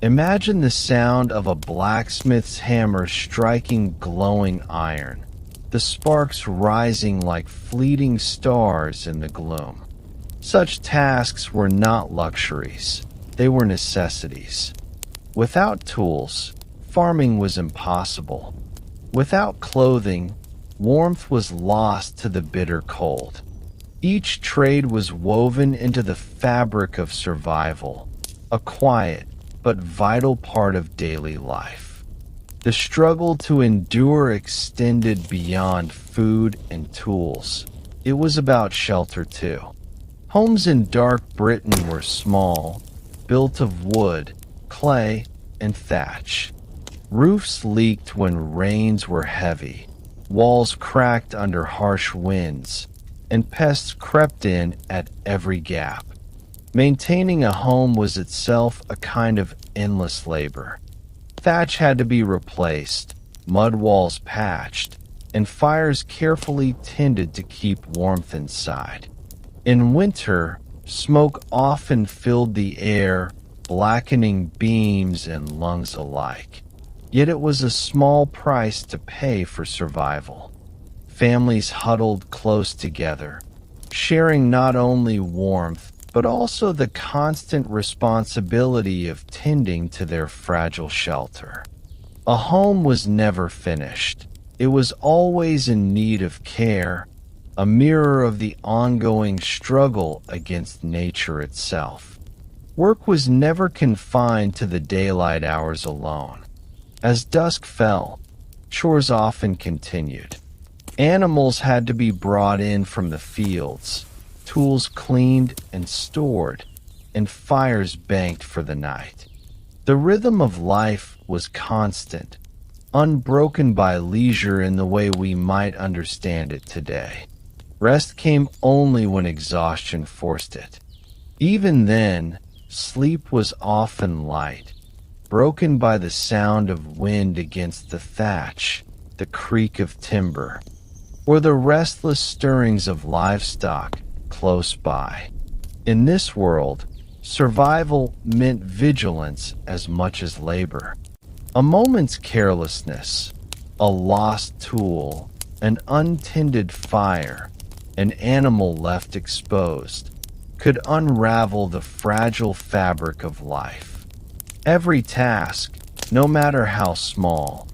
Imagine the sound of a blacksmith's hammer striking glowing iron, the sparks rising like fleeting stars in the gloom. Such tasks were not luxuries, they were necessities. Without tools, farming was impossible. Without clothing, warmth was lost to the bitter cold. Each trade was woven into the fabric of survival, a quiet but vital part of daily life. The struggle to endure extended beyond food and tools. It was about shelter too. Homes in dark Britain were small, built of wood, clay, and thatch. Roofs leaked when rains were heavy, walls cracked under harsh winds, and pests crept in at every gap. Maintaining a home was itself a kind of endless labor. Thatch had to be replaced, mud walls patched, and fires carefully tended to keep warmth inside. In winter, smoke often filled the air, blackening beams and lungs alike. Yet it was a small price to pay for survival. Families huddled close together, sharing not only warmth, but also the constant responsibility of tending to their fragile shelter. A home was never finished. It was always in need of care, a mirror of the ongoing struggle against nature itself. Work was never confined to the daylight hours alone. As dusk fell, chores often continued. Animals had to be brought in from the fields, tools cleaned and stored, and fires banked for the night. The rhythm of life was constant, unbroken by leisure in the way we might understand it today. Rest came only when exhaustion forced it. Even then, sleep was often light, broken by the sound of wind against the thatch, the creak of timber, or the restless stirrings of livestock close by. In this world, survival meant vigilance as much as labor. A moment's carelessness, a lost tool, an untended fire, an animal left exposed, could unravel the fragile fabric of life. Every task, no matter how small,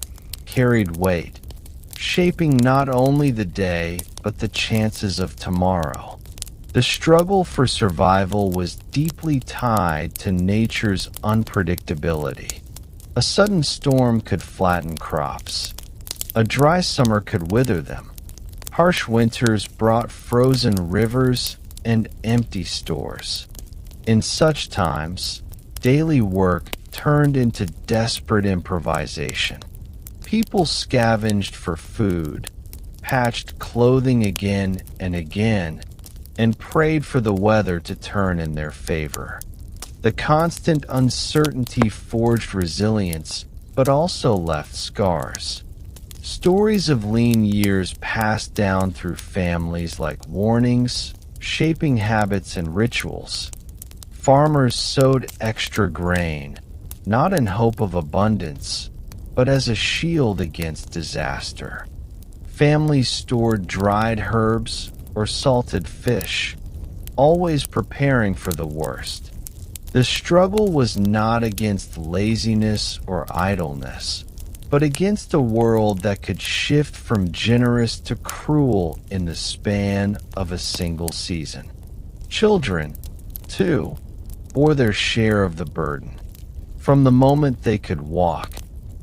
carried weight, shaping not only the day but the chances of tomorrow. The struggle for survival was deeply tied to nature's unpredictability. A sudden storm could flatten crops. A dry summer could wither them. Harsh winters brought frozen rivers and empty stores. In such times, daily work turned into desperate improvisation. People scavenged for food, patched clothing again and again, and prayed for the weather to turn in their favor. The constant uncertainty forged resilience, but also left scars. Stories of lean years passed down through families like warnings, shaping habits and rituals. Farmers sowed extra grain, not in hope of abundance, but as a shield against disaster. Families stored dried herbs or salted fish, always preparing for the worst. The struggle was not against laziness or idleness, but against a world that could shift from generous to cruel in the span of a single season. Children, too, bore their share of the burden. From the moment they could walk,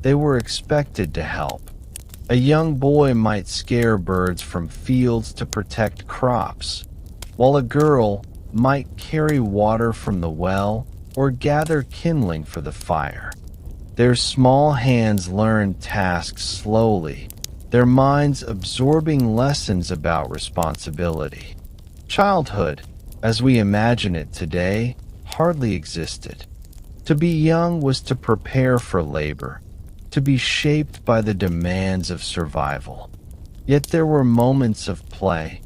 they were expected to help. A young boy might scare birds from fields to protect crops, while a girl might carry water from the well or gather kindling for the fire. Their small hands learned tasks slowly, their minds absorbing lessons about responsibility. Childhood, as we imagine it today, hardly existed. To be young was to prepare for labor, to be shaped by the demands of survival. Yet there were moments of play,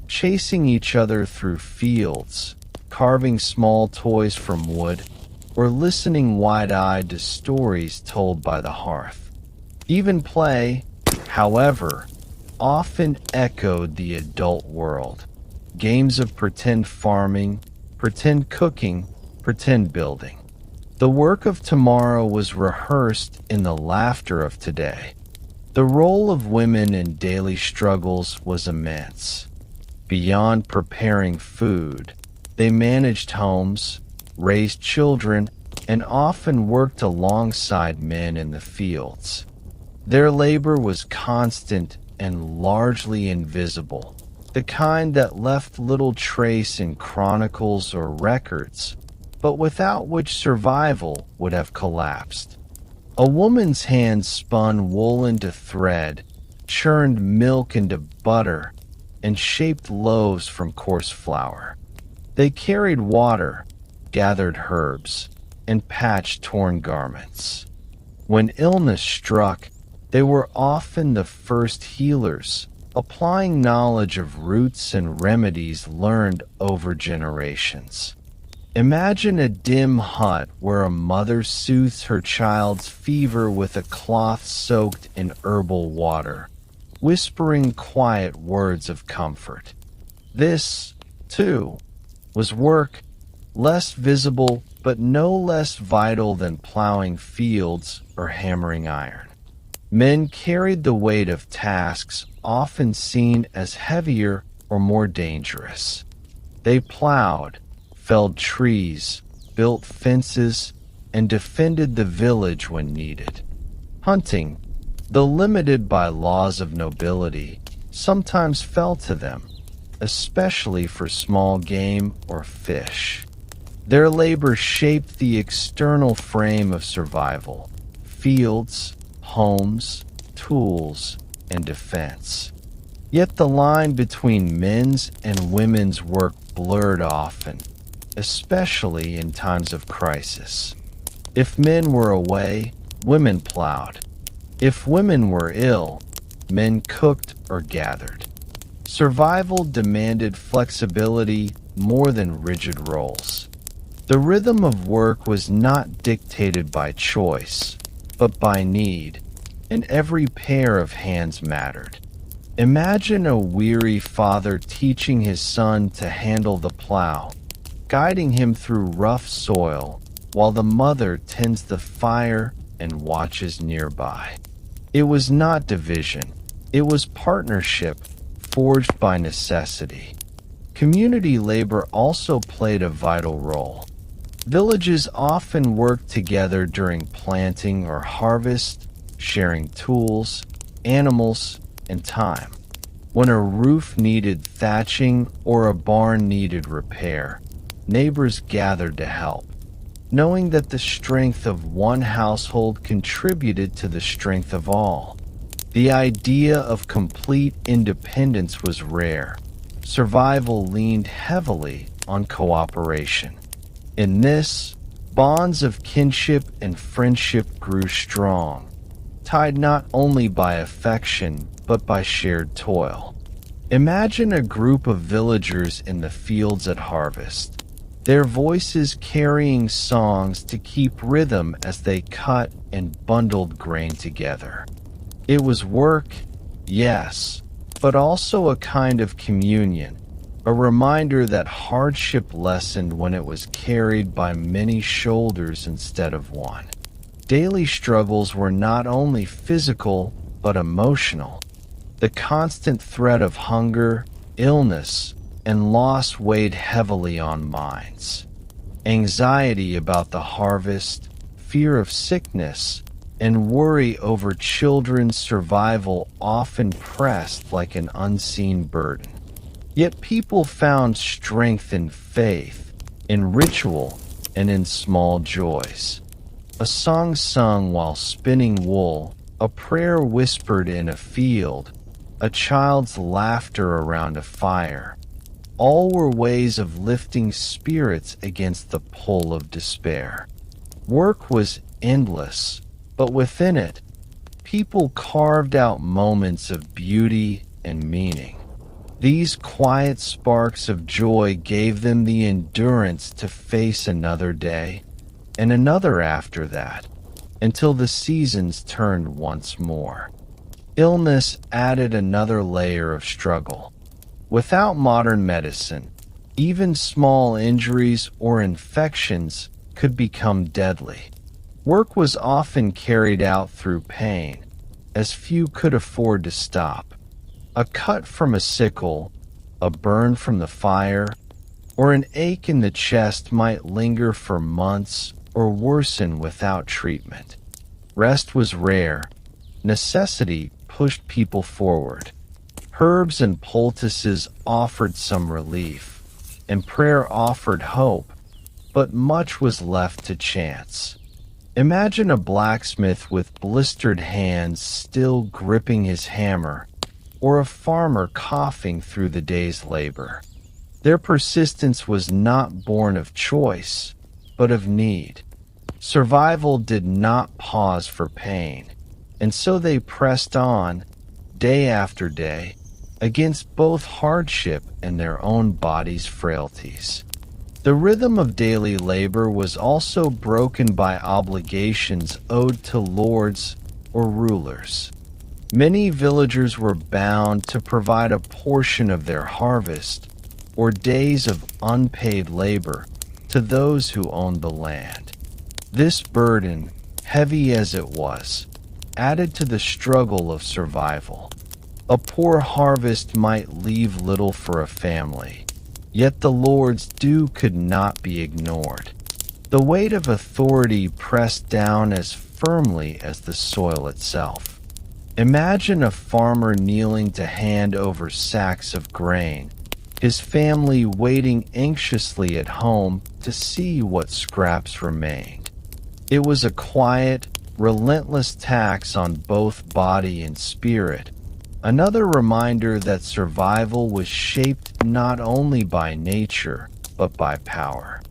chasing each other through fields, carving small toys from wood, or listening wide-eyed to stories told by the hearth. Even play, however, often echoed the adult world. Games of pretend farming, pretend cooking, pretend building. The work of tomorrow was rehearsed in the laughter of today. The role of women in daily struggles was immense. Beyond preparing food, they managed homes, raised children, and often worked alongside men in the fields. Their labor was constant and largely invisible, the kind that left little trace in chronicles or records, but without which survival would have collapsed. A woman's hands spun wool into thread, churned milk into butter, and shaped loaves from coarse flour. They carried water, gathered herbs, and patched torn garments. When illness struck, they were often the first healers, applying knowledge of roots and remedies learned over generations. Imagine a dim hut where a mother soothes her child's fever with a cloth soaked in herbal water, whispering quiet words of comfort. This, too, was work, less visible but no less vital than plowing fields or hammering iron. Men carried the weight of tasks often seen as heavier or more dangerous. They plowed, felled trees, built fences, and defended the village when needed. Hunting, though limited by laws of nobility, sometimes fell to them, especially for small game or fish. Their labor shaped the external frame of survival: fields, homes, tools, and defense. Yet the line between men's and women's work blurred often, especially in times of crisis. If men were away, women plowed. If women were ill, men cooked or gathered. Survival demanded flexibility more than rigid roles. The rhythm of work was not dictated by choice, but by need, and every pair of hands mattered. Imagine a weary father teaching his son to handle the plow, guiding him through rough soil, while the mother tends the fire and watches nearby. It was not division, it was partnership, forged by necessity. Community labor also played a vital role. Villages often worked together during planting or harvest, sharing tools, animals, and time. When a roof needed thatching or a barn needed repair, neighbors gathered to help, knowing that the strength of one household contributed to the strength of all. The idea of complete independence was rare. Survival leaned heavily on cooperation. In this, bonds of kinship and friendship grew strong, tied not only by affection but by shared toil. Imagine a group of villagers in the fields at harvest, their voices carrying songs to keep rhythm as they cut and bundled grain together. It was work, yes, but also a kind of communion, a reminder that hardship lessened when it was carried by many shoulders instead of one. Daily struggles were not only physical but emotional. The constant threat of hunger, illness, and loss weighed heavily on minds. Anxiety about the harvest, fear of sickness, and worry over children's survival often pressed like an unseen burden. Yet people found strength in faith, in ritual, and in small joys. A song sung while spinning wool, a prayer whispered in a field, a child's laughter around a fire. All were ways of lifting spirits against the pull of despair. Work was endless, but within it, people carved out moments of beauty and meaning. These quiet sparks of joy gave them the endurance to face another day, and another after that, until the seasons turned once more. Illness added another layer of struggle. Without modern medicine, even small injuries or infections could become deadly. Work was often carried out through pain, as few could afford to stop. A cut from a sickle, a burn from the fire, or an ache in the chest might linger for months or worsen without treatment. Rest was rare. Necessity pushed people forward. Herbs and poultices offered some relief, and prayer offered hope, but much was left to chance. Imagine a blacksmith with blistered hands still gripping his hammer, or a farmer coughing through the day's labor. Their persistence was not born of choice, but of need. Survival did not pause for pain, and so they pressed on, day after day, against both hardship and their own bodies' frailties. The rhythm of daily labor was also broken by obligations owed to lords or rulers. Many villagers were bound to provide a portion of their harvest or days of unpaid labor to those who owned the land. This burden, heavy as it was, added to the struggle of survival. A poor harvest might leave little for a family, yet the Lord's due could not be ignored. The weight of authority pressed down as firmly as the soil itself. Imagine a farmer kneeling to hand over sacks of grain, his family waiting anxiously at home to see what scraps remained. It was a quiet, relentless tax on both body and spirit, another reminder that survival was shaped not only by nature, but by power.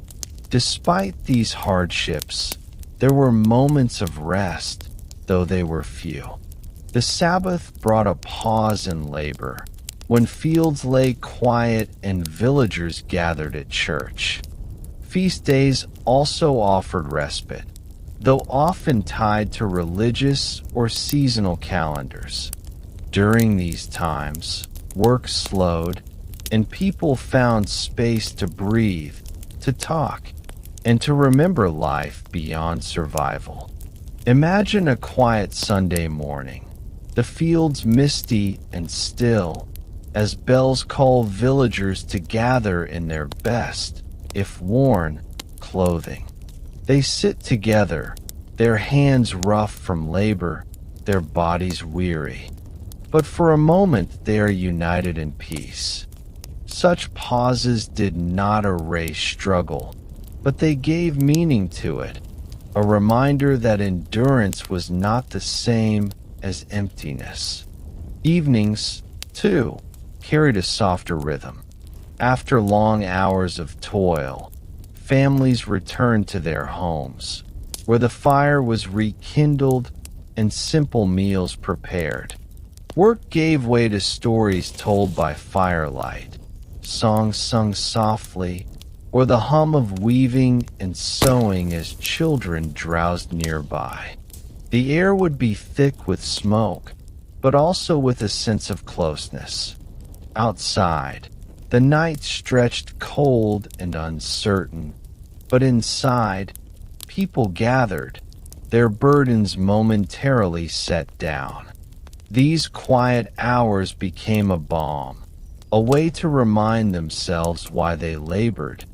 Despite these hardships, there were moments of rest, though they were few. The Sabbath brought a pause in labor, when fields lay quiet and villagers gathered at church. Feast days also offered respite, though often tied to religious or seasonal calendars. During these times, work slowed, and people found space to breathe, to talk, and to remember life beyond survival. Imagine a quiet Sunday morning, the fields misty and still, as bells call villagers to gather in their best, if worn, clothing. They sit together, their hands rough from labor, their bodies weary. But for a moment they are united in peace. Such pauses did not erase struggle, but they gave meaning to it, a reminder that endurance was not the same as emptiness. Evenings, too, carried a softer rhythm. After long hours of toil, families returned to their homes, where the fire was rekindled and simple meals prepared. Work gave way to stories told by firelight, songs sung softly, or the hum of weaving and sewing as children drowsed nearby. The air would be thick with smoke, but also with a sense of closeness. Outside, the night stretched cold and uncertain, but inside, people gathered, their burdens momentarily set down. These quiet hours became a balm, a way to remind themselves why they labored,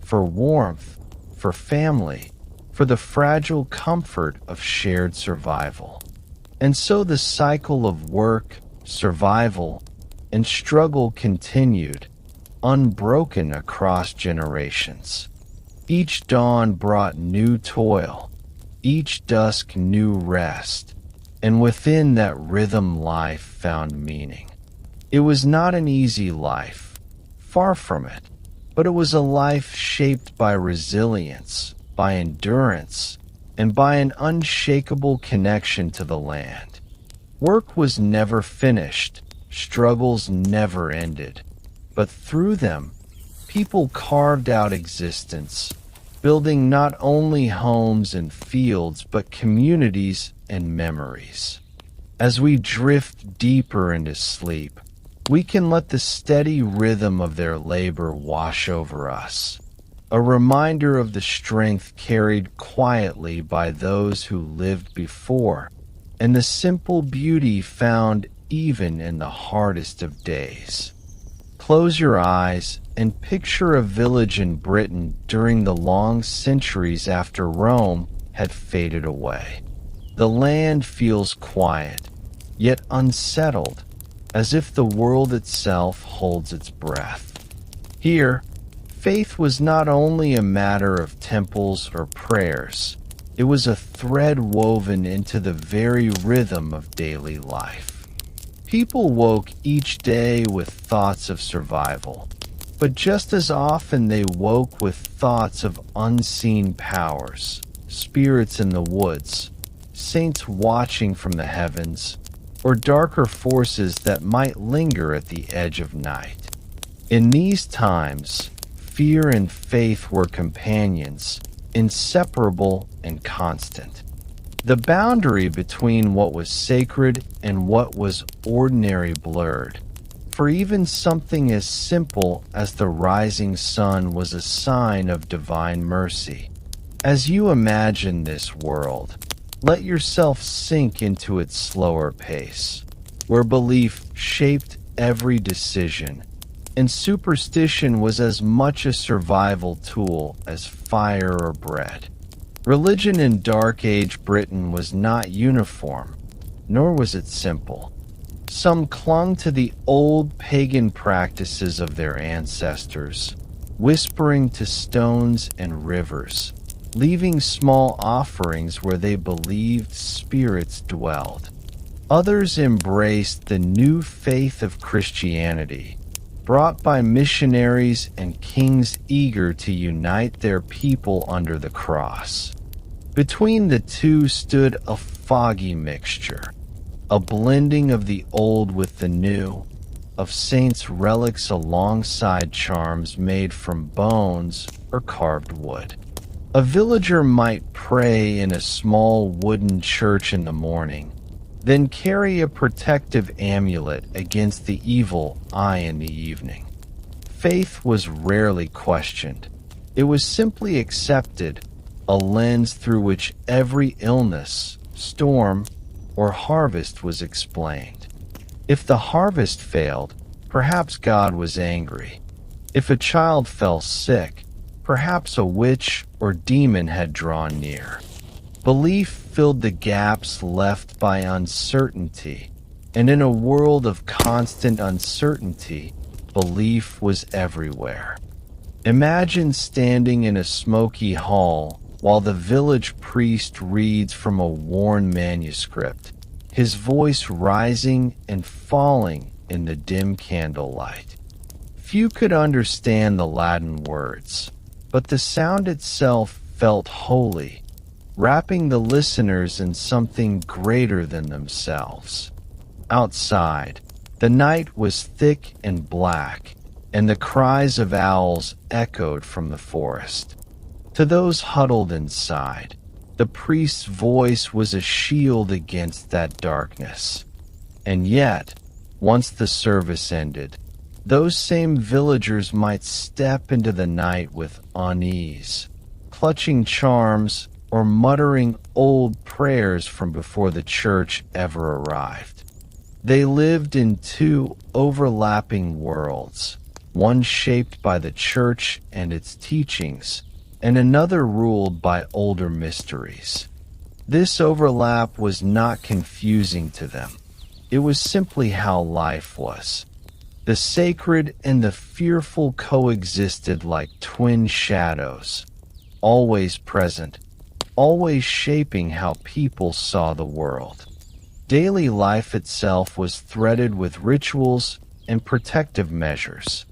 for warmth, for family, for the fragile comfort of shared survival. And so the cycle of work, survival, and struggle continued, unbroken across generations. Each dawn brought new toil, each dusk new rest, and within that rhythm life found meaning. It was not an easy life, far from it, but it was a life shaped by resilience, by endurance, and by an unshakable connection to the land. Work was never finished, struggles never ended, but through them, people carved out existence, building not only homes and fields but communities and memories. As we drift deeper into sleep, we can let the steady rhythm of their labor wash over us, a reminder of the strength carried quietly by those who lived before, and the simple beauty found even in the hardest of days. Close your eyes and picture a village in Britain during the long centuries after Rome had faded away. The land feels quiet, yet unsettled, as if the world itself holds its breath. Here, faith was not only a matter of temples or prayers, it was a thread woven into the very rhythm of daily life. People woke each day with thoughts of survival, but just as often they woke with thoughts of unseen powers, spirits in the woods, saints watching from the heavens, or darker forces that might linger at the edge of night. In these times, fear and faith were companions, inseparable and constant. The boundary between what was sacred and what was ordinary blurred, for even something as simple as the rising sun was a sign of divine mercy. As you imagine this world, let yourself sink into its slower pace, where belief shaped every decision, and superstition was as much a survival tool as fire or bread. Religion in Dark Age Britain was not uniform, nor was it simple. Some clung to the old pagan practices of their ancestors, whispering to stones and rivers, leaving small offerings where they believed spirits dwelled. Others embraced the new faith of Christianity, brought by missionaries and kings eager to unite their people under the cross. Between the two stood a foggy mixture, a blending of the old with the new, of saints' relics alongside charms made from bones or carved wood. A villager might pray in a small wooden church in the morning, then carry a protective amulet against the evil eye in the evening. Faith was rarely questioned. It was simply accepted, a lens through which every illness, storm, or harvest was explained. If the harvest failed, perhaps God was angry. If a child fell sick, perhaps a witch or demon had drawn near. Belief filled the gaps left by uncertainty, and in a world of constant uncertainty, belief was everywhere. Imagine standing in a smoky hall while the village priest reads from a worn manuscript, his voice rising and falling in the dim candlelight. Few could understand the Latin words, but the sound itself felt holy, wrapping the listeners in something greater than themselves. Outside, the night was thick and black, and the cries of owls echoed from the forest. To those huddled inside, the priest's voice was a shield against that darkness. And yet, once the service ended, those same villagers might step into the night with unease, clutching charms or muttering old prayers from before the church ever arrived. They lived in two overlapping worlds, one shaped by the church and its teachings, and another ruled by older mysteries. This overlap was not confusing to them. It was simply how life was. The sacred and the fearful coexisted like twin shadows, always present, always shaping how people saw the world. Daily life itself was threaded with rituals and protective measures.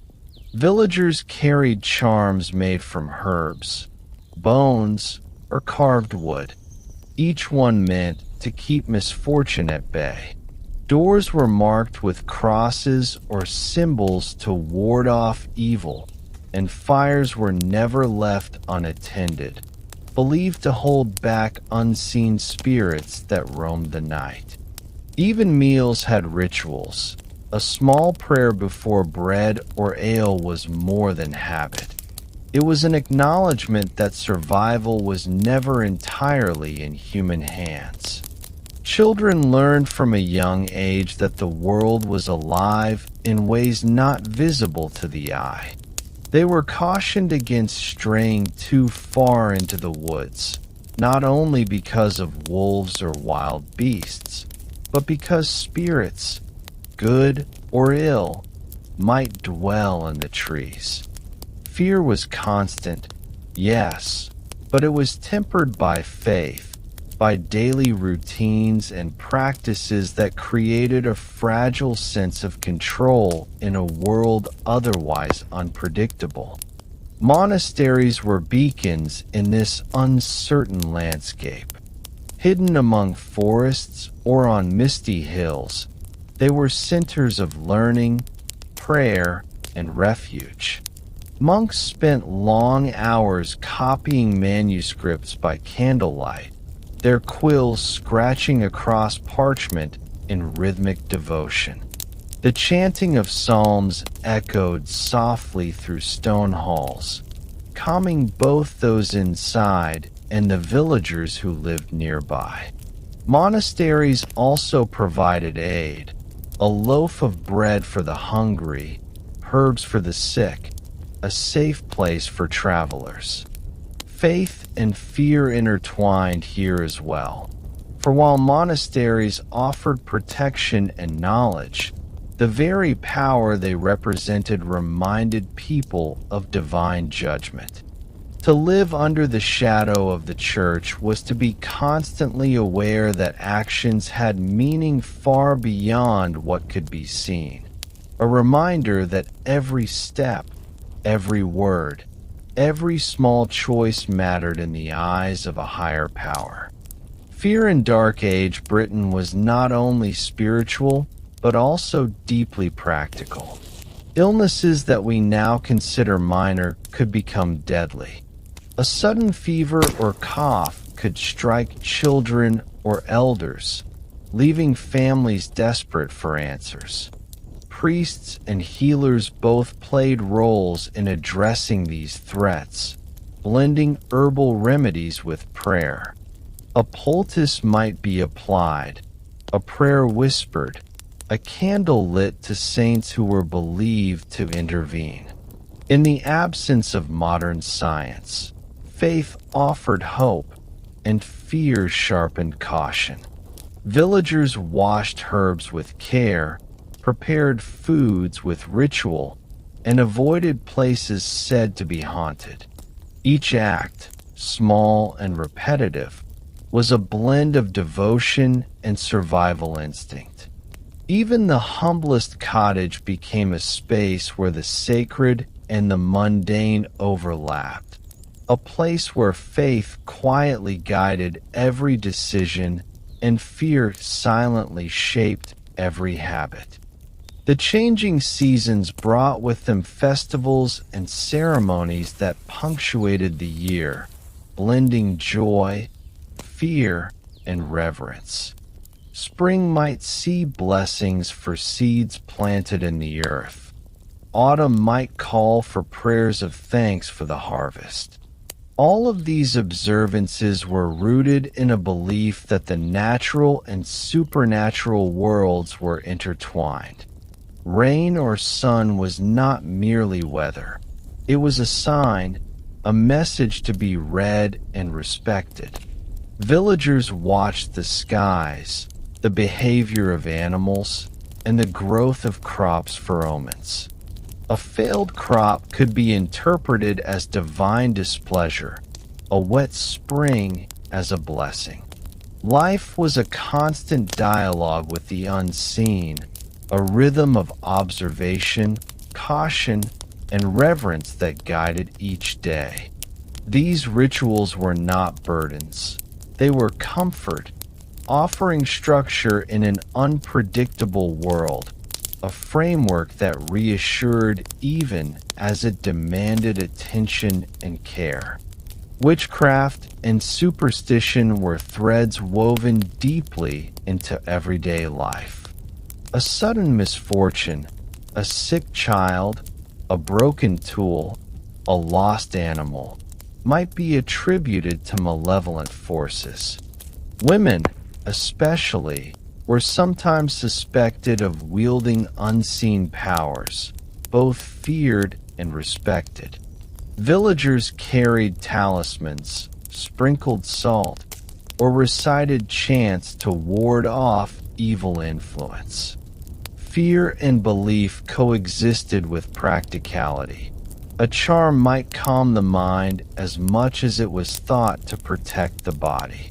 Villagers carried charms made from herbs, bones, or carved wood, each one meant to keep misfortune at bay. Doors were marked with crosses or symbols to ward off evil, and fires were never left unattended, believed to hold back unseen spirits that roamed the night. Even meals had rituals. A small prayer before bread or ale was more than habit. It was an acknowledgement that survival was never entirely in human hands. Children learned from a young age that the world was alive in ways not visible to the eye. They were cautioned against straying too far into the woods, not only because of wolves or wild beasts, but because spirits, good or ill, might dwell in the trees. Fear was constant, yes, but it was tempered by faith, by daily routines and practices that created a fragile sense of control in a world otherwise unpredictable. Monasteries were beacons in this uncertain landscape. Hidden among forests or on misty hills, they were centers of learning, prayer, and refuge. Monks spent long hours copying manuscripts by candlelight, their quills scratching across parchment in rhythmic devotion. The chanting of psalms echoed softly through stone halls, calming both those inside and the villagers who lived nearby. Monasteries also provided aid, a loaf of bread for the hungry, herbs for the sick, a safe place for travelers. Faith and fear intertwined here as well, for while monasteries offered protection and knowledge, the very power they represented reminded people of divine judgment. To live under the shadow of the church was to be constantly aware that actions had meaning far beyond what could be seen, a reminder that every step, every word, every small choice mattered in the eyes of a higher power. Fear in Dark Age Britain was not only spiritual, but also deeply practical. Illnesses that we now consider minor could become deadly. A sudden fever or cough could strike children or elders, leaving families desperate for answers. Priests and healers both played roles in addressing these threats, blending herbal remedies with prayer. A poultice might be applied, a prayer whispered, a candle lit to saints who were believed to intervene. In the absence of modern science, faith offered hope, and fear sharpened caution. Villagers washed herbs with care, prepared foods with ritual, and avoided places said to be haunted. Each act, small and repetitive, was a blend of devotion and survival instinct. Even the humblest cottage became a space where the sacred and the mundane overlapped, a place where faith quietly guided every decision and fear silently shaped every habit. The changing seasons brought with them festivals and ceremonies that punctuated the year, blending joy, fear, and reverence. Spring might see blessings for seeds planted in the earth. Autumn might call for prayers of thanks for the harvest. All of these observances were rooted in a belief that the natural and supernatural worlds were intertwined. Rain or sun was not merely weather. It was a sign, a message to be read and respected. Villagers watched the skies, the behavior of animals, and the growth of crops for omens. A failed crop could be interpreted as divine displeasure, a wet spring as a blessing. Life was a constant dialogue with the unseen, a rhythm of observation, caution, and reverence that guided each day. These rituals were not burdens. They were comfort, offering structure in an unpredictable world. a framework that reassured even as it demanded attention and care. Witchcraft and superstition were threads woven deeply into everyday life. A sudden misfortune, a sick child, a broken tool, a lost animal, might be attributed to malevolent forces. Women, especially, were sometimes suspected of wielding unseen powers, both feared and respected. Villagers carried talismans, sprinkled salt, or recited chants to ward off evil influence. Fear and belief coexisted with practicality. A charm might calm the mind as much as it was thought to protect the body.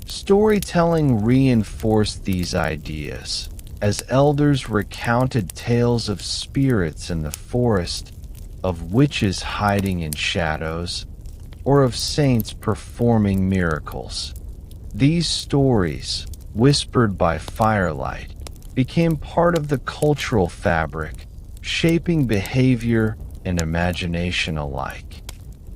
Storytelling reinforced these ideas, as elders recounted tales of spirits in the forest, of witches hiding in shadows, or of saints performing miracles. These stories, whispered by firelight, became part of the cultural fabric, shaping behavior and imagination alike.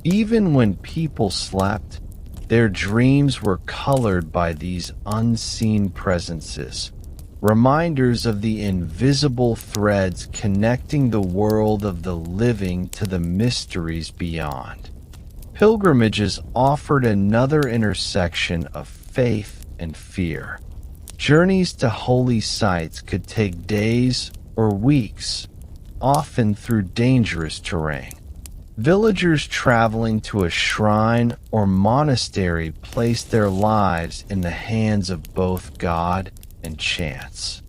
Even when people slept, their dreams were colored by these unseen presences, reminders of the invisible threads connecting the world of the living to the mysteries beyond. Pilgrimages offered another intersection of faith and fear. Journeys to holy sites could take days or weeks, often through dangerous terrain. Villagers traveling to a shrine or monastery placed their lives in the hands of both God and chance.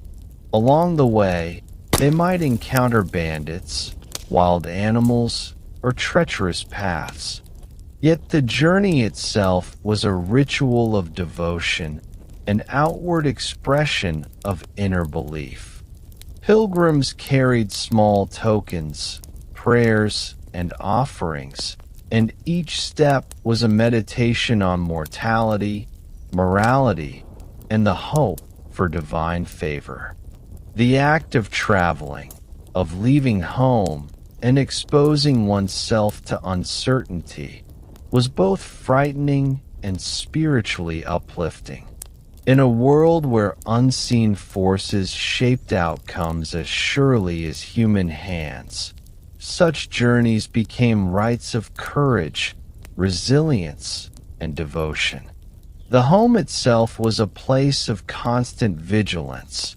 Along the way, they might encounter bandits, wild animals, or treacherous paths. Yet the journey itself was a ritual of devotion, an outward expression of inner belief. Pilgrims carried small tokens, prayers, and offerings, and each step was a meditation on mortality, morality, and the hope for divine favor. The act of traveling, of leaving home, and exposing oneself to uncertainty was both frightening and spiritually uplifting. In a world where unseen forces shaped outcomes as surely as human hands, such journeys became rites of courage, resilience, and devotion. The home itself was a place of constant vigilance,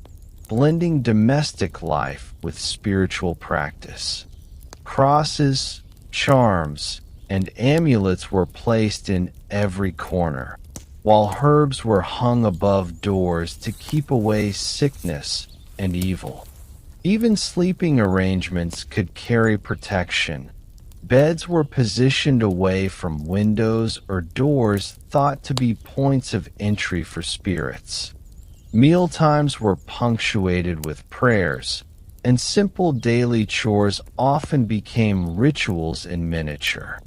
blending domestic life with spiritual practice. Crosses, charms, and amulets were placed in every corner, while herbs were hung above doors to keep away sickness and evil. Even sleeping arrangements could carry protection. Beds were positioned away from windows or doors thought to be points of entry for spirits. Mealtimes were punctuated with prayers, and simple daily chores often became rituals in miniature.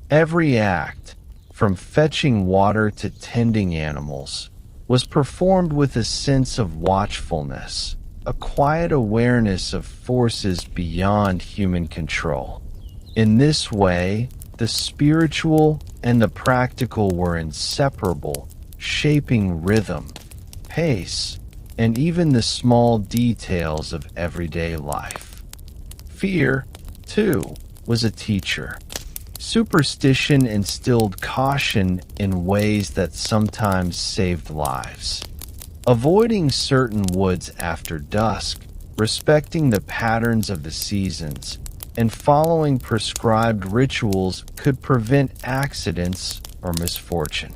Every act, from fetching water to tending animals, was performed with a sense of watchfulness, a quiet awareness of forces beyond human control. In this way, the spiritual and the practical were inseparable, shaping rhythm, pace, and even the small details of everyday life. Fear, too, was a teacher. Superstition instilled caution in ways that sometimes saved lives. Avoiding certain woods after dusk, respecting the patterns of the seasons, and following prescribed rituals could prevent accidents or misfortune.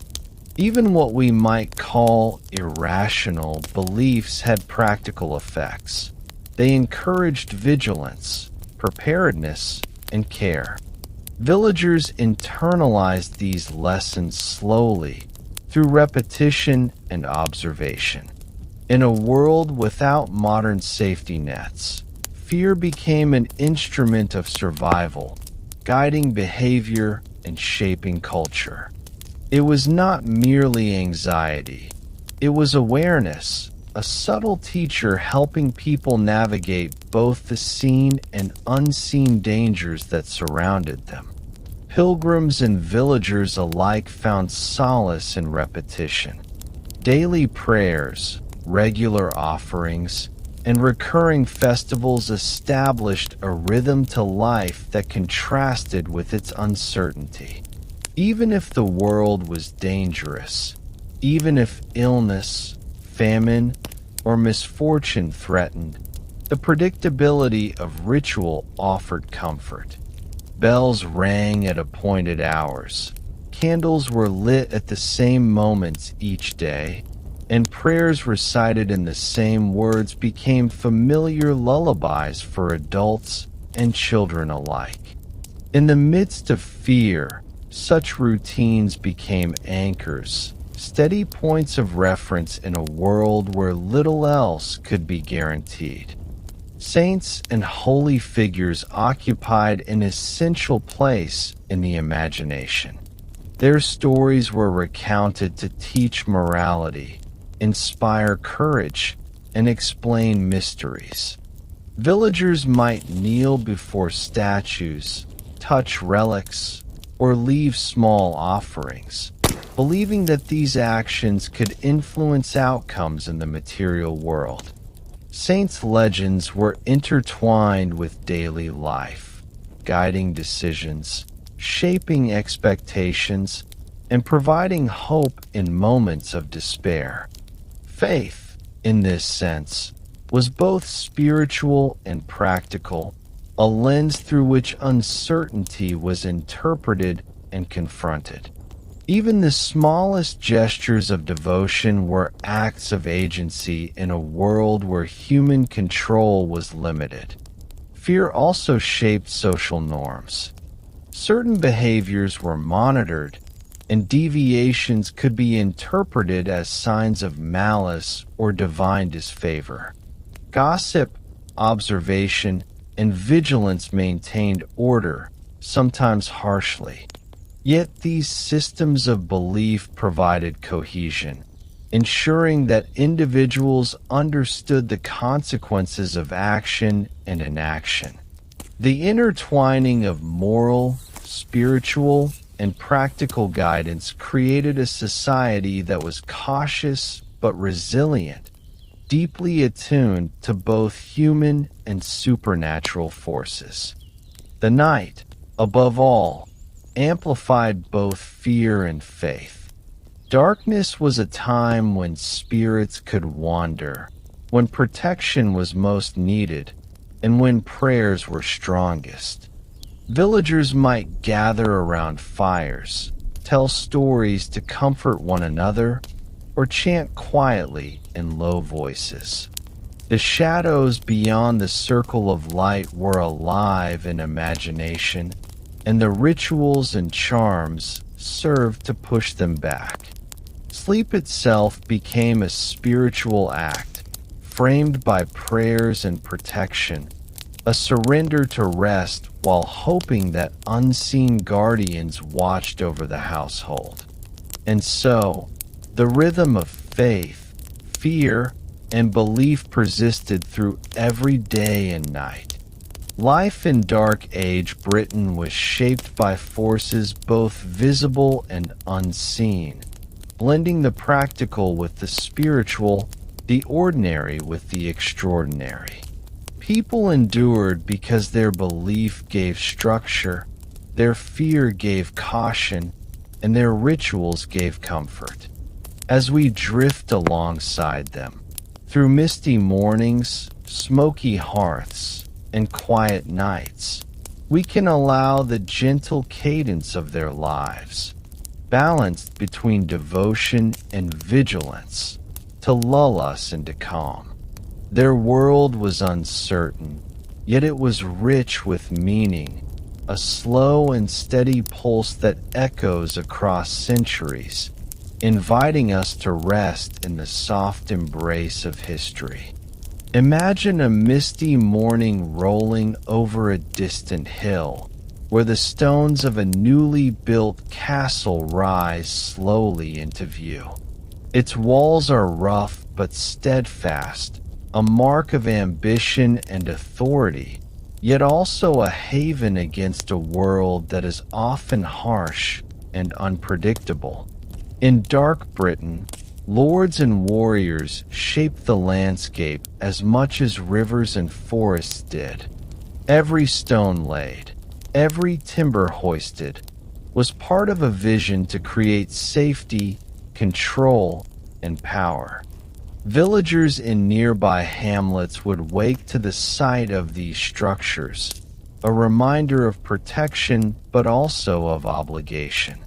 Even what we might call irrational beliefs had practical effects. They encouraged vigilance, preparedness, and care. Villagers internalized these lessons slowly through repetition and observation. In a world without modern safety nets, fear became an instrument of survival, guiding behavior and shaping culture. It was not merely anxiety. It was awareness, a subtle teacher helping people navigate both the seen and unseen dangers that surrounded them. Pilgrims and villagers alike found solace in repetition. Daily prayers, regular offerings, and recurring festivals established a rhythm to life that contrasted with its uncertainty. Even if the world was dangerous, even if illness, famine, or misfortune threatened, the predictability of ritual offered comfort. Bells rang at appointed hours, candles were lit at the same moments each day, and prayers recited in the same words became familiar lullabies for adults and children alike. In the midst of fear, such routines became anchors, steady points of reference in a world where little else could be guaranteed. Saints and holy figures occupied an essential place in the imagination. Their stories were recounted to teach morality, inspire courage, and explain mysteries. Villagers might kneel before statues, touch relics, or leave small offerings, believing that these actions could influence outcomes in the material world. Saints' legends were intertwined with daily life, guiding decisions, shaping expectations, and providing hope in moments of despair. Faith, in this sense, was both spiritual and practical, a lens through which uncertainty was interpreted and confronted. Even the smallest gestures of devotion were acts of agency in a world where human control was limited. Fear also shaped social norms. Certain behaviors were monitored, and deviations could be interpreted as signs of malice or divine disfavor. Gossip, observation, and vigilance maintained order, sometimes harshly. Yet these systems of belief provided cohesion, ensuring that individuals understood the consequences of action and inaction. The intertwining of moral, spiritual, and practical guidance created a society that was cautious but resilient, deeply attuned to both human and supernatural forces. The night, above all, amplified both fear and faith. Darkness was a time when spirits could wander, when protection was most needed, and when prayers were strongest. Villagers might gather around fires, tell stories to comfort one another, or chant quietly in low voices. The shadows beyond the circle of light were alive in imagination, and the rituals and charms served to push them back. Sleep itself became a spiritual act, framed by prayers and protection, a surrender to rest while hoping that unseen guardians watched over the household. And so, the rhythm of faith, fear, and belief persisted through every day and night. Life in Dark Age Britain was shaped by forces both visible and unseen, blending the practical with the spiritual, the ordinary with the extraordinary. People endured because their belief gave structure, their fear gave caution, and their rituals gave comfort. As we drift alongside them, through misty mornings, smoky hearths, and quiet nights, we can allow the gentle cadence of their lives, balanced between devotion and vigilance, to lull us into calm. Their world was uncertain, yet it was rich with meaning, a slow and steady pulse that echoes across centuries, inviting us to rest in the soft embrace of history. Imagine a misty morning rolling over a distant hill, where the stones of a newly built castle rise slowly into view. Its walls are rough but steadfast, a mark of ambition and authority, yet also a haven against a world that is often harsh and unpredictable. In dark Britain, lords and warriors shaped the landscape as much as rivers and forests did. Every stone laid, every timber hoisted, was part of a vision to create safety, control, and power. Villagers in nearby hamlets would wake to the sight of these structures, a reminder of protection but also of obligation.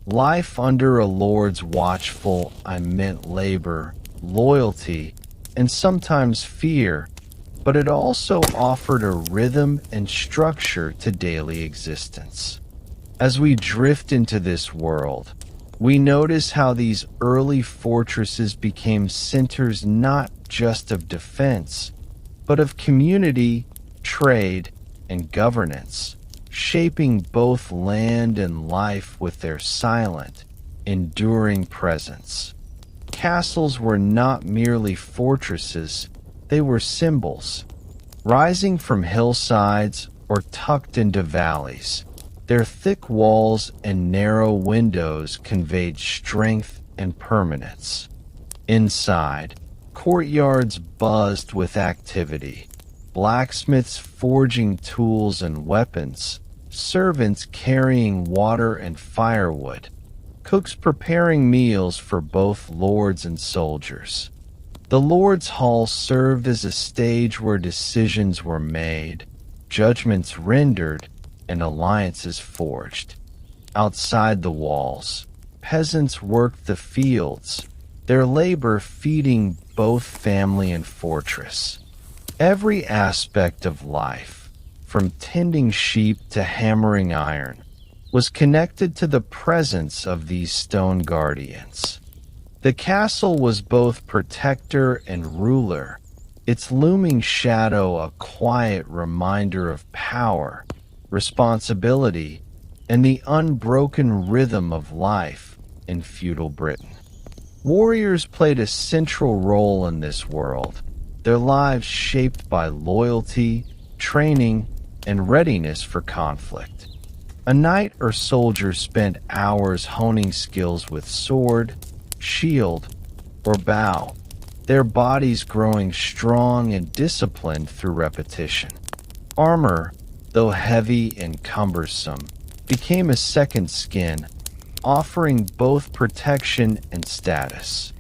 Life under a lord's watchful eye meant labor, loyalty, and sometimes fear, but it also offered a rhythm and structure to daily existence. As we drift into this world, we notice how these early fortresses became centers not just of defense, but of community, trade, and governance, shaping both land and life with their silent, enduring presence. Castles were not merely fortresses, they were symbols. Rising from hillsides or tucked into valleys, their thick walls and narrow windows conveyed strength and permanence. Inside, courtyards buzzed with activity. Blacksmiths forging tools and weapons, servants carrying water and firewood, cooks preparing meals for both lords and soldiers. The Lord's Hall served as a stage where decisions were made, judgments rendered, and alliances forged. Outside the walls, peasants worked the fields, their labor feeding both family and fortress. Every aspect of life, from tending sheep to hammering iron, was connected to the presence of these stone guardians. The castle was both protector and ruler, its looming shadow a quiet reminder of power, responsibility, and the unbroken rhythm of life in feudal Britain. Warriors played a central role in this world, their lives shaped by loyalty, training, and readiness for conflict. A knight or soldier spent hours honing skills with sword, shield, or bow, their bodies growing strong and disciplined through repetition. Armor, though heavy and cumbersome, became a second skin, offering both protection and status.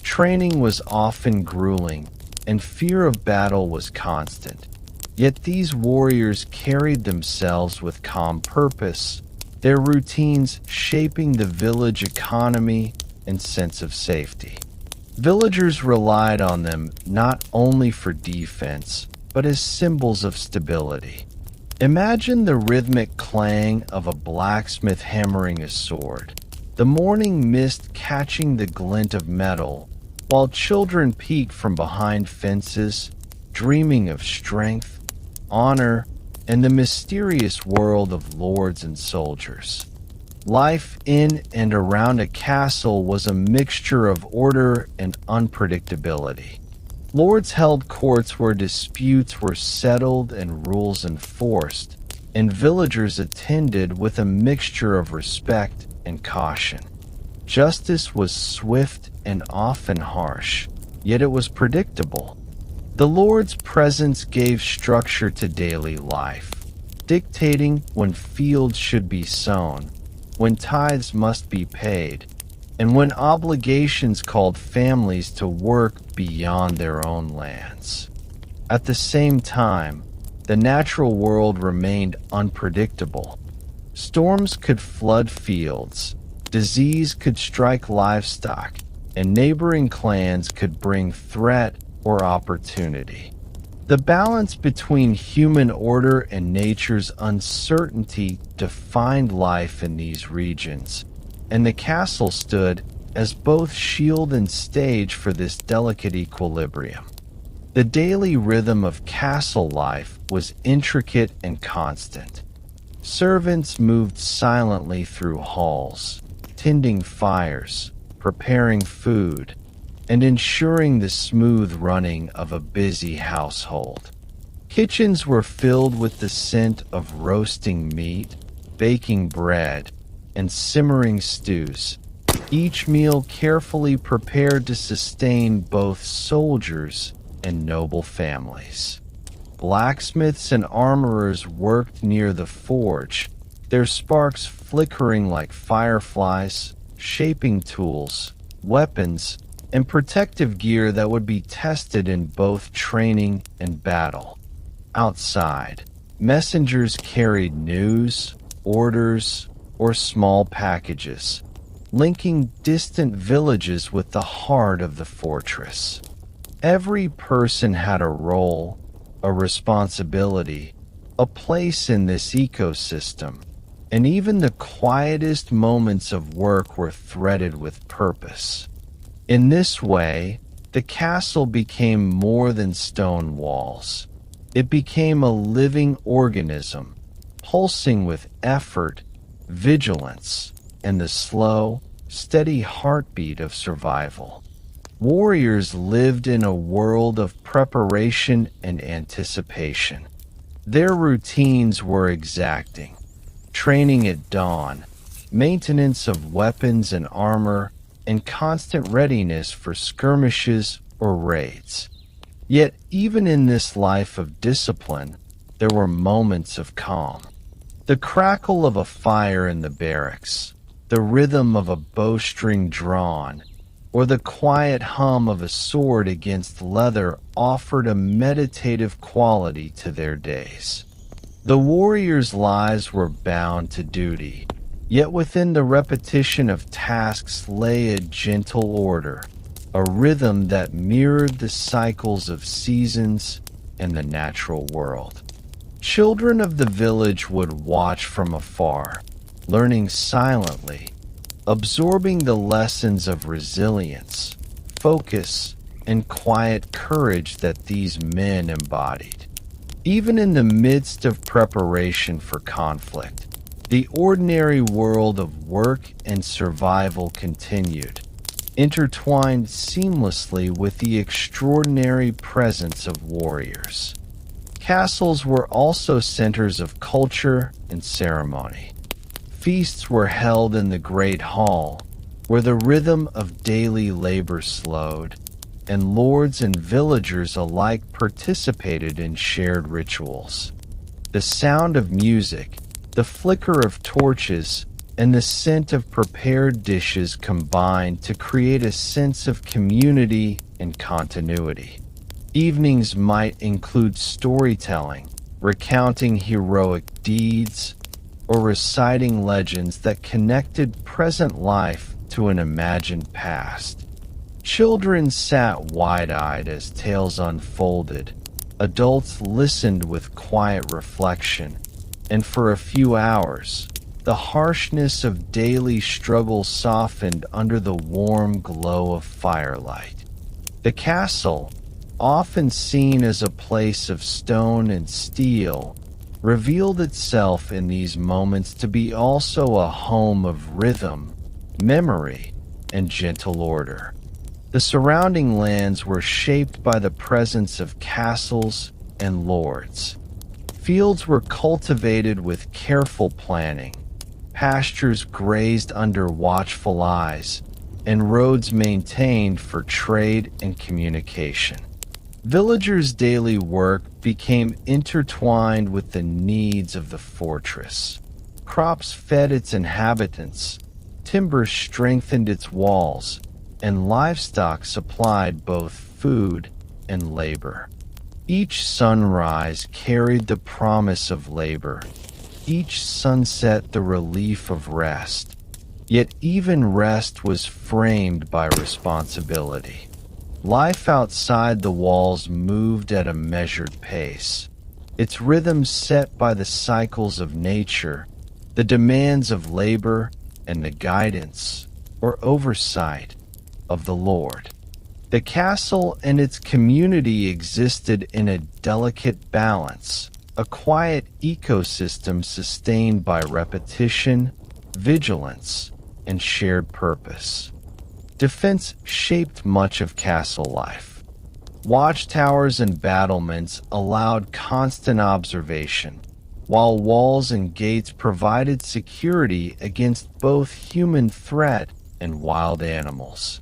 Training was often grueling, and fear of battle was constant. Yet these warriors carried themselves with calm purpose, their routines shaping the village economy and sense of safety. Villagers relied on them not only for defense, but as symbols of stability. Imagine the rhythmic clang of a blacksmith hammering a sword, the morning mist catching the glint of metal, while children peeked from behind fences, dreaming of strength, honor, and the mysterious world of lords and soldiers. Life in and around a castle was a mixture of order and unpredictability. Lords held courts where disputes were settled and rules enforced, and villagers attended with a mixture of respect and caution. Justice was swift and often harsh, yet it was predictable. The Lord's presence gave structure to daily life, dictating when fields should be sown, when tithes must be paid, and when obligations called families to work beyond their own lands. At the same time, the natural world remained unpredictable. Storms could flood fields, disease could strike livestock, and neighboring clans could bring threat or opportunity. The balance between human order and nature's uncertainty defined life in these regions, and the castle stood as both shield and stage for this delicate equilibrium. The daily rhythm of castle life was intricate and constant. Servants moved silently through halls, tending fires, preparing food, and ensuring the smooth running of a busy household. Kitchens were filled with the scent of roasting meat, baking bread, and simmering stews, each meal carefully prepared to sustain both soldiers and noble families. Blacksmiths and armorers worked near the forge, their sparks flickering like fireflies, shaping tools, weapons, and protective gear that would be tested in both training and battle. Outside, messengers carried news, orders, or small packages, linking distant villages with the heart of the fortress. Every person had a role, a responsibility, a place in this ecosystem, and even the quietest moments of work were threaded with purpose. In this way, the castle became more than stone walls. It became a living organism, pulsing with effort, vigilance, and the slow, steady heartbeat of survival. Warriors lived in a world of preparation and anticipation. Their routines were exacting: training at dawn, maintenance of weapons and armor, and constant readiness for skirmishes or raids. Yet even in this life of discipline, there were moments of calm. The crackle of a fire in the barracks, the rhythm of a bowstring drawn, or the quiet hum of a sword against leather offered a meditative quality to their days. The warriors' lives were bound to duty, yet within the repetition of tasks lay a gentle order, a rhythm that mirrored the cycles of seasons and the natural world. Children of the village would watch from afar, learning silently, absorbing the lessons of resilience, focus, and quiet courage that these men embodied. Even in the midst of preparation for conflict, the ordinary world of work and survival continued, intertwined seamlessly with the extraordinary presence of warriors. Castles were also centers of culture and ceremony. Feasts were held in the Great Hall, where the rhythm of daily labor slowed, and lords and villagers alike participated in shared rituals. The sound of music, the flicker of torches, and the scent of prepared dishes combined to create a sense of community and continuity. Evenings might include storytelling, recounting heroic deeds, or reciting legends that connected present life to an imagined past. Children sat wide-eyed as tales unfolded. Adults listened with quiet reflection, and for a few hours, the harshness of daily struggle softened under the warm glow of firelight. The castle, often seen as a place of stone and steel, revealed itself in these moments to be also a home of rhythm, memory, and gentle order. The surrounding lands were shaped by the presence of castles and lords. Fields were cultivated with careful planning, pastures grazed under watchful eyes, and roads maintained for trade and communication. Villagers' daily work became intertwined with the needs of the fortress. Crops fed its inhabitants, timber strengthened its walls, and livestock supplied both food and labor. Each sunrise carried the promise of labor, each sunset the relief of rest. Yet even rest was framed by responsibility. Life outside the walls moved at a measured pace, its rhythm set by the cycles of nature, the demands of labor, and the guidance, or oversight, of the Lord. The castle and its community existed in a delicate balance, a quiet ecosystem sustained by repetition, vigilance, and shared purpose. Defense shaped much of castle life. Watchtowers and battlements allowed constant observation, while walls and gates provided security against both human threat and wild animals.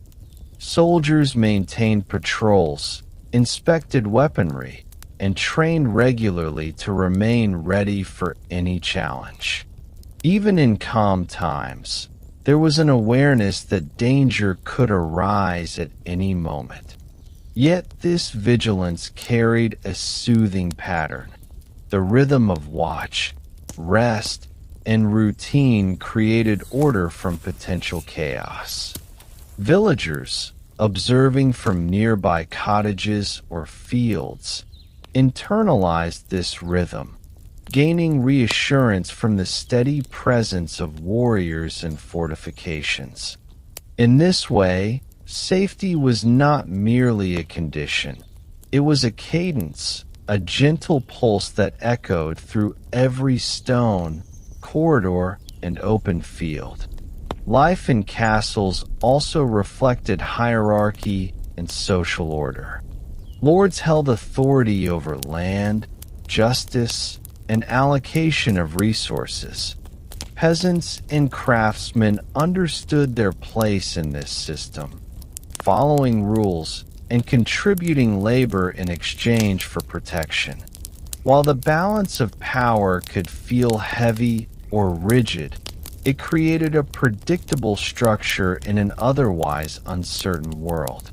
Soldiers maintained patrols, inspected weaponry, and trained regularly to remain ready for any challenge. Even in calm times, there was an awareness that danger could arise at any moment. Yet this vigilance carried a soothing pattern. The rhythm of watch, rest, and routine created order from potential chaos. Villagers, observing from nearby cottages or fields, internalized this rhythm, gaining reassurance from the steady presence of warriors and fortifications. In this way, safety was not merely a condition. It was a cadence, a gentle pulse that echoed through every stone, corridor, and open field. Life in castles also reflected hierarchy and social order. Lords held authority over land, justice, and allocation of resources. Peasants and craftsmen understood their place in this system, following rules and contributing labor in exchange for protection. While the balance of power could feel heavy or rigid, it created a predictable structure in an otherwise uncertain world.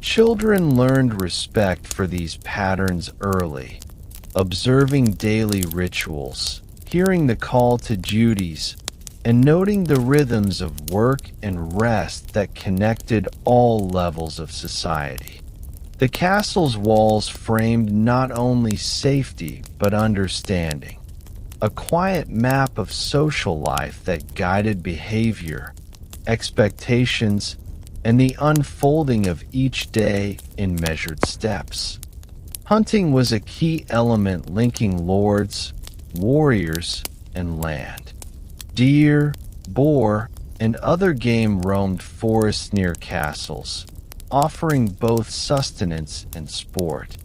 Children learned respect for these patterns early, observing daily rituals, hearing the call to duties, and noting the rhythms of work and rest that connected all levels of society. The castle's walls framed not only safety but understanding, a quiet map of social life that guided behavior, expectations, and the unfolding of each day in measured steps. Hunting was a key element linking lords, warriors, and land. Deer, boar, and other game roamed forests near castles, offering both sustenance and sport.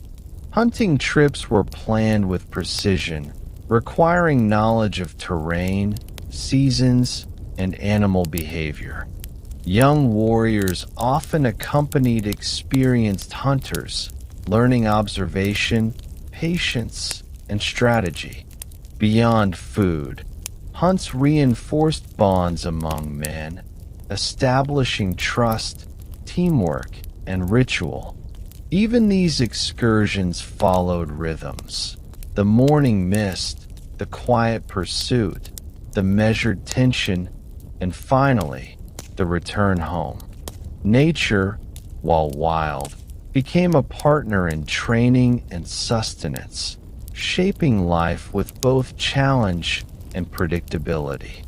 Hunting trips were planned with precision, requiring knowledge of terrain, seasons, and animal behavior. Young warriors often accompanied experienced hunters, learning observation, patience, and strategy. Beyond food, hunts reinforced bonds among men, establishing trust, teamwork, and ritual. Even these excursions followed rhythms. The morning mist, the quiet pursuit, the measured tension, and finally, the return home. Nature, while wild, became a partner in training and sustenance, shaping life with both challenge and predictability.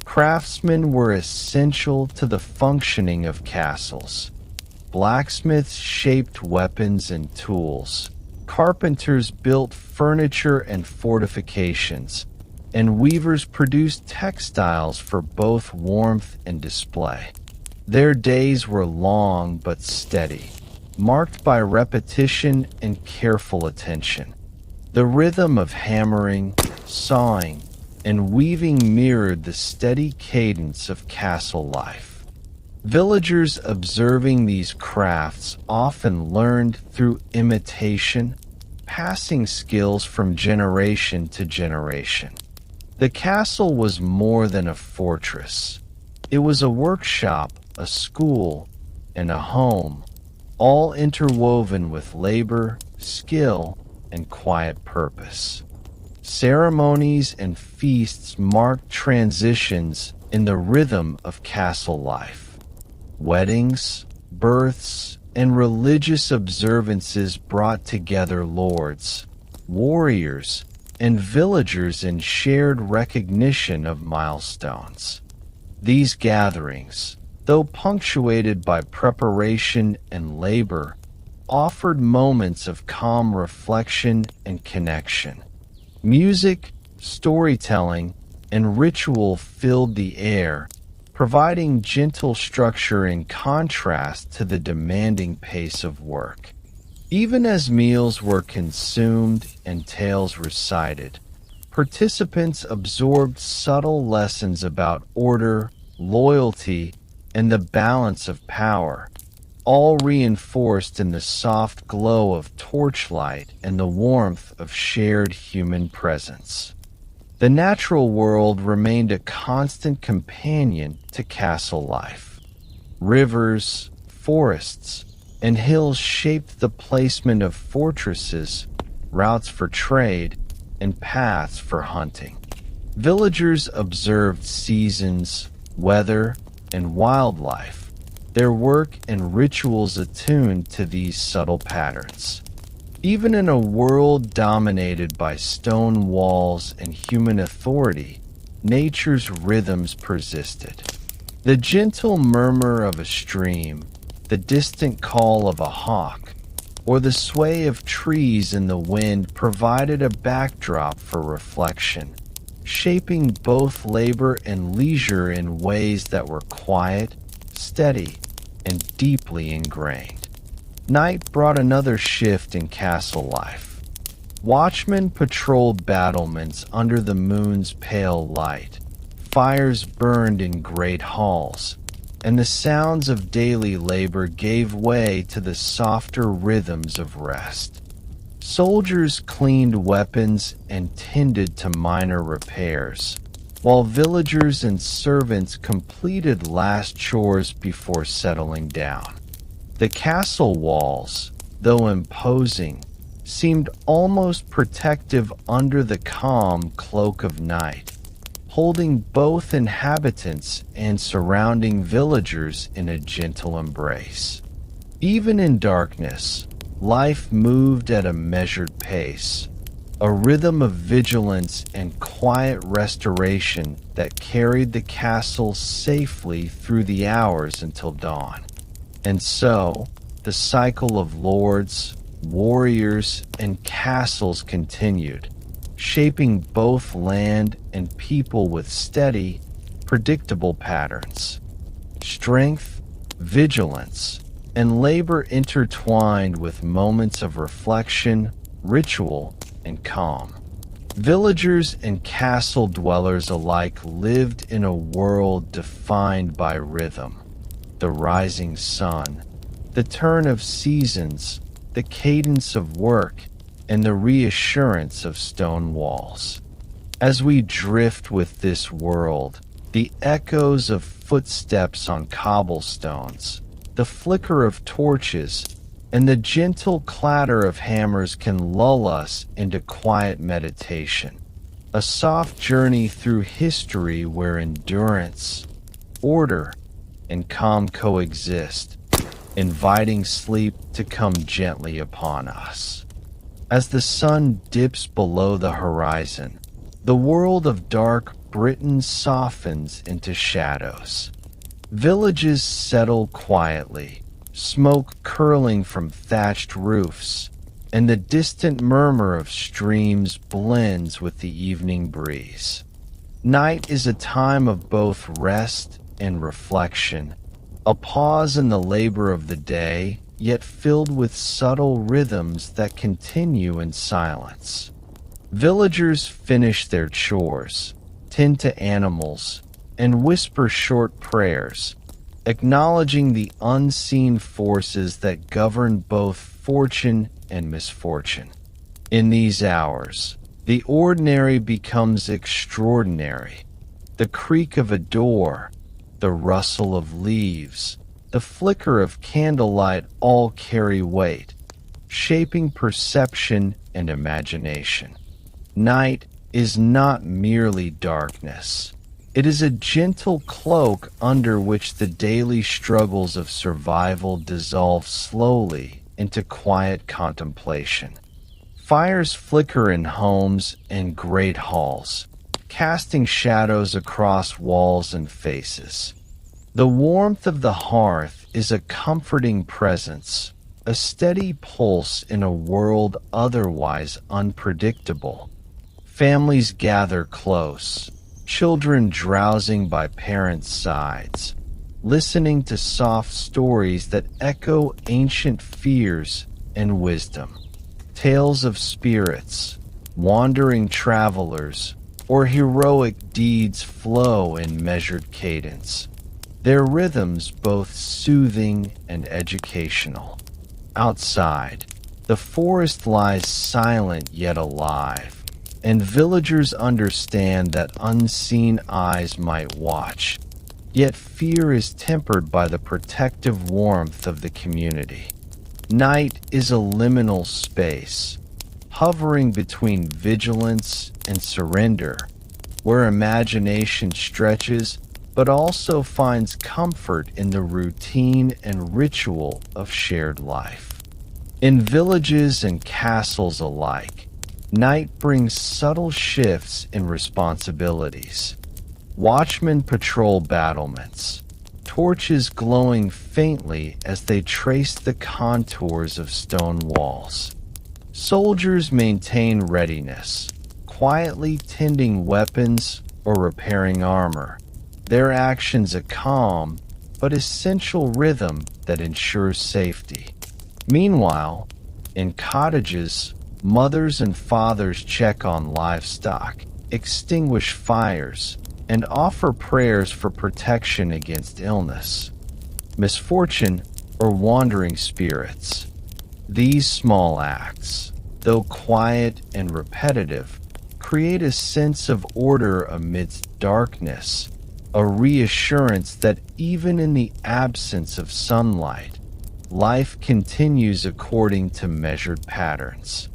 Craftsmen were essential to the functioning of castles. Blacksmiths shaped weapons and tools. Carpenters built furniture and fortifications, and weavers produced textiles for both warmth and display. Their days were long but steady, marked by repetition and careful attention. The rhythm of hammering, sawing, and weaving mirrored the steady cadence of castle life. Villagers observing these crafts often learned through imitation, passing skills from generation to generation. The castle was more than a fortress. It was a workshop, a school, and a home, all interwoven with labor, skill, and quiet purpose. Ceremonies and feasts marked transitions in the rhythm of castle life. Weddings, births, and religious observances brought together lords, warriors, and villagers in shared recognition of milestones. These gatherings, though punctuated by preparation and labor, offered moments of calm reflection and connection. Music, storytelling, and ritual filled the air, providing gentle structure in contrast to the demanding pace of work. Even as meals were consumed and tales recited, participants absorbed subtle lessons about order, loyalty, and the balance of power, all reinforced in the soft glow of torchlight and the warmth of shared human presence. The natural world remained a constant companion to castle life. Rivers, forests, and hills shaped the placement of fortresses, routes for trade, and paths for hunting. Villagers observed seasons, weather, and wildlife, their work and rituals attuned to these subtle patterns. Even in a world dominated by stone walls and human authority, nature's rhythms persisted. The gentle murmur of a stream, the distant call of a hawk, or the sway of trees in the wind provided a backdrop for reflection, shaping both labor and leisure in ways that were quiet, steady, and deeply ingrained. Night brought another shift in castle life. Watchmen patrolled battlements under the moon's pale light. Fires burned in great halls, and the sounds of daily labor gave way to the softer rhythms of rest. Soldiers cleaned weapons and tended to minor repairs, while villagers and servants completed last chores before settling down. The castle walls, though imposing, seemed almost protective under the calm cloak of night, holding both inhabitants and surrounding villagers in a gentle embrace. Even in darkness, life moved at a measured pace, a rhythm of vigilance and quiet restoration that carried the castle safely through the hours until dawn. And so, the cycle of lords, warriors, and castles continued, shaping both land and people with steady, predictable patterns. Strength, vigilance, and labor intertwined with moments of reflection, ritual, and calm. Villagers and castle dwellers alike lived in a world defined by rhythm. The rising sun, the turn of seasons, the cadence of work, and the reassurance of stone walls. As we drift with this world, the echoes of footsteps on cobblestones, the flicker of torches, and the gentle clatter of hammers can lull us into quiet meditation, a soft journey through history where endurance, order, and calm coexist, inviting sleep to come gently upon us. As the sun dips below the horizon, the world of dark Britain softens into shadows. Villages settle quietly, smoke curling from thatched roofs, and the distant murmur of streams blends with the evening breeze. Night is a time of both rest and reflection, a pause in the labor of the day, yet filled with subtle rhythms that continue in silence. Villagers finish their chores, tend to animals, and whisper short prayers, acknowledging the unseen forces that govern both fortune and misfortune. In these hours, the ordinary becomes extraordinary. The creak of a door, the rustle of leaves, the flicker of candlelight all carry weight, shaping perception and imagination. Night is not merely darkness. It is a gentle cloak under which the daily struggles of survival dissolve slowly into quiet contemplation. Fires flicker in homes and great halls, casting shadows across walls and faces. The warmth of the hearth is a comforting presence, a steady pulse in a world otherwise unpredictable. Families gather close, children drowsing by parents' sides, listening to soft stories that echo ancient fears and wisdom. Tales of spirits, wandering travelers, or heroic deeds flow in measured cadence, their rhythms both soothing and educational. Outside, the forest lies silent yet alive, and villagers understand that unseen eyes might watch, yet fear is tempered by the protective warmth of the community. Night is a liminal space, hovering between vigilance and surrender, where imagination stretches but also finds comfort in the routine and ritual of shared life. In villages and castles alike, night brings subtle shifts in responsibilities. Watchmen patrol battlements, torches glowing faintly as they trace the contours of stone walls. Soldiers maintain readiness, quietly tending weapons or repairing armor, their actions a calm but essential rhythm that ensures safety. Meanwhile, in cottages, mothers and fathers check on livestock, extinguish fires, and offer prayers for protection against illness, misfortune, or wandering spirits. These small acts, though quiet and repetitive, create a sense of order amidst darkness, a reassurance that even in the absence of sunlight, life continues according to measured patterns.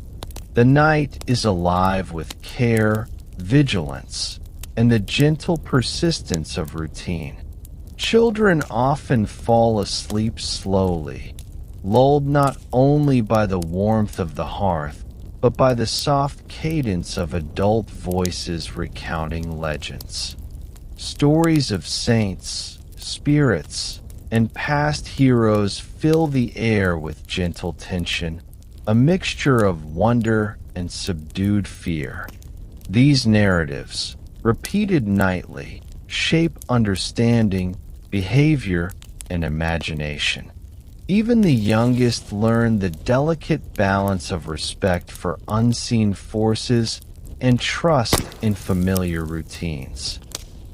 The night is alive with care, vigilance, and the gentle persistence of routine. Children often fall asleep slowly, lulled not only by the warmth of the hearth, but by the soft cadence of adult voices recounting legends. Stories of saints, spirits, and past heroes fill the air with gentle tension, a mixture of wonder and subdued fear. These narratives, repeated nightly, shape understanding, behavior, and imagination. Even the youngest learn the delicate balance of respect for unseen forces and trust in familiar routines.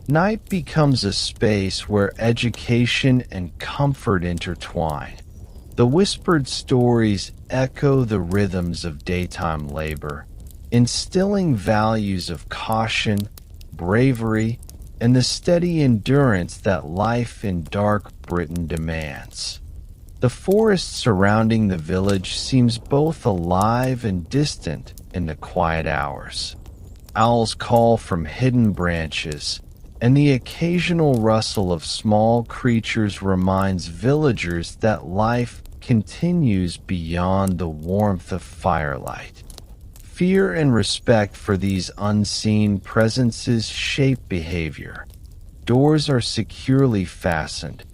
Night becomes a space where education and comfort intertwine. The whispered stories echo the rhythms of daytime labor, instilling values of caution, bravery, and the steady endurance that life in dark Britain demands. The forest surrounding the village seems both alive and distant in the quiet hours. Owls call from hidden branches, and the occasional rustle of small creatures reminds villagers that life continues beyond the warmth of firelight. Fear and respect for these unseen presences shape behavior. Doors are securely fastened,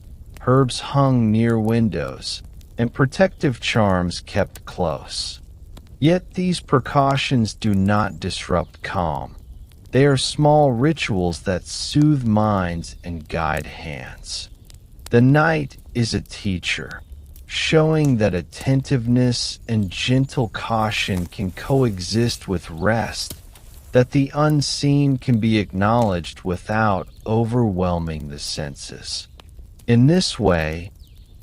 herbs hung near windows, and protective charms kept close. Yet these precautions do not disrupt calm. They are small rituals that soothe minds and guide hands. The night is a teacher, showing that attentiveness and gentle caution can coexist with rest, that the unseen can be acknowledged without overwhelming the senses. In this way,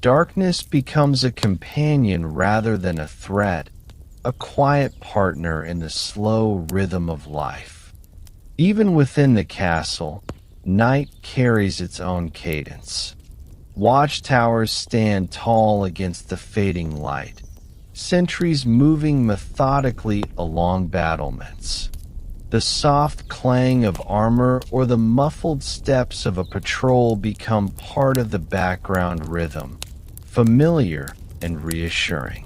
darkness becomes a companion rather than a threat, a quiet partner in the slow rhythm of life. Even within the castle, night carries its own cadence. Watchtowers stand tall against the fading light, sentries moving methodically along battlements. The soft clang of armor or the muffled steps of a patrol become part of the background rhythm, familiar and reassuring.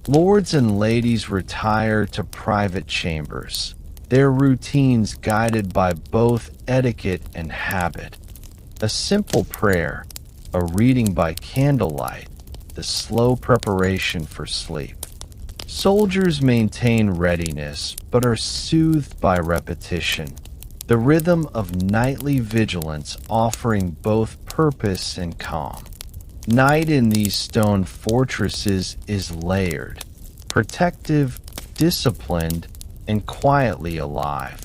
Lords and ladies retire to private chambers, their routines guided by both etiquette and habit. A simple prayer, a reading by candlelight, the slow preparation for sleep. Soldiers maintain readiness but are soothed by repetition. the rhythm of nightly vigilance offering both purpose and calm. Night in these stone fortresses is layered, protective, disciplined, and quietly alive,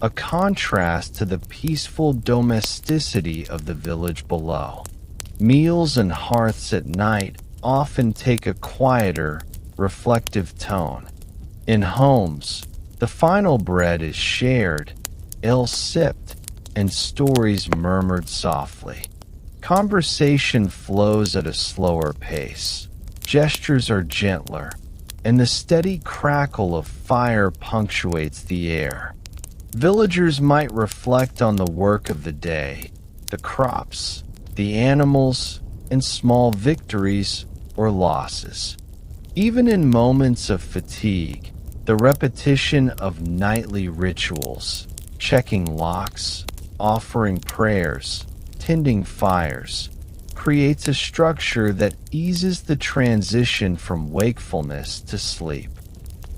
a contrast to the peaceful domesticity of the village below. Meals and hearths at night often take a quieter, reflective tone. In homes, the final bread is shared, ale sipped, and stories murmured softly. Conversation flows at a slower pace. Gestures are gentler, and the steady crackle of fire punctuates the air. Villagers might reflect on the work of the day, the crops, the animals, and small victories or losses. Even in moments of fatigue, the repetition of nightly rituals, checking locks, offering prayers, tending fires, creates a structure that eases the transition from wakefulness to sleep.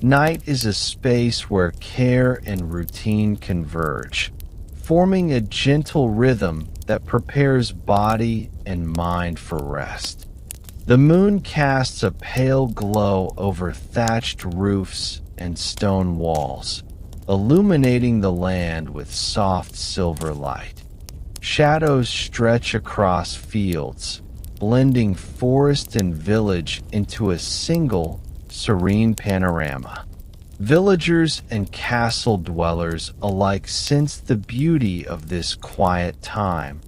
Night is a space where care and routine converge, forming a gentle rhythm that prepares body and mind for rest. The moon casts a pale glow over thatched roofs and stone walls, illuminating the land with soft silver light. Shadows stretch across fields, blending forest and village into a single, serene panorama. Villagers and castle dwellers alike sense the beauty of this quiet time,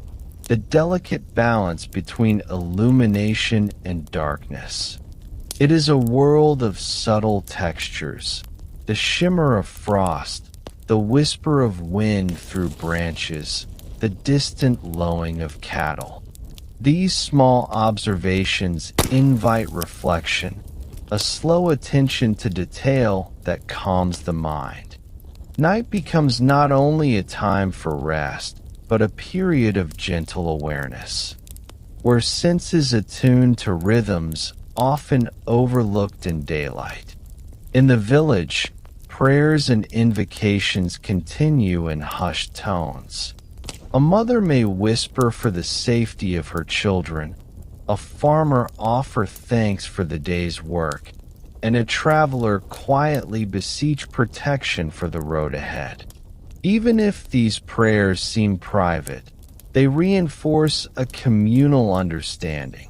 the delicate balance between illumination and darkness. It is a world of subtle textures, the shimmer of frost, the whisper of wind through branches, the distant lowing of cattle. These small observations invite reflection, a slow attention to detail that calms the mind. Night becomes not only a time for rest, but a period of gentle awareness, where senses attune to rhythms often overlooked in daylight. In the village, prayers and invocations continue in hushed tones. A mother may whisper for the safety of her children, a farmer offer thanks for the day's work, and a traveler quietly beseech protection for the road ahead. Even if these prayers seem private, they reinforce a communal understanding.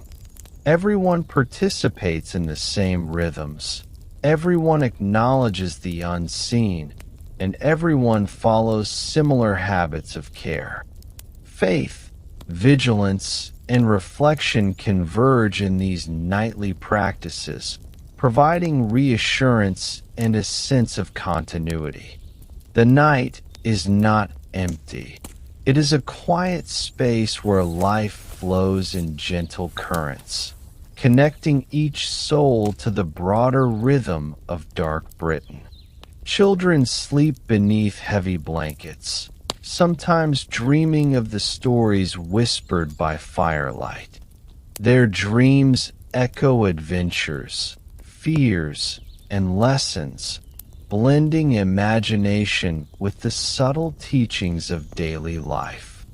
Everyone participates in the same rhythms, everyone acknowledges the unseen, and everyone follows similar habits of care. Faith, vigilance, and reflection converge in these nightly practices, providing reassurance and a sense of continuity. The night is not empty. It is a quiet space where life flows in gentle currents, connecting each soul to the broader rhythm of dark Britain. Children sleep beneath heavy blankets, sometimes dreaming of the stories whispered by firelight. Their dreams echo adventures, fears, and lessons, blending imagination with the subtle teachings of daily life.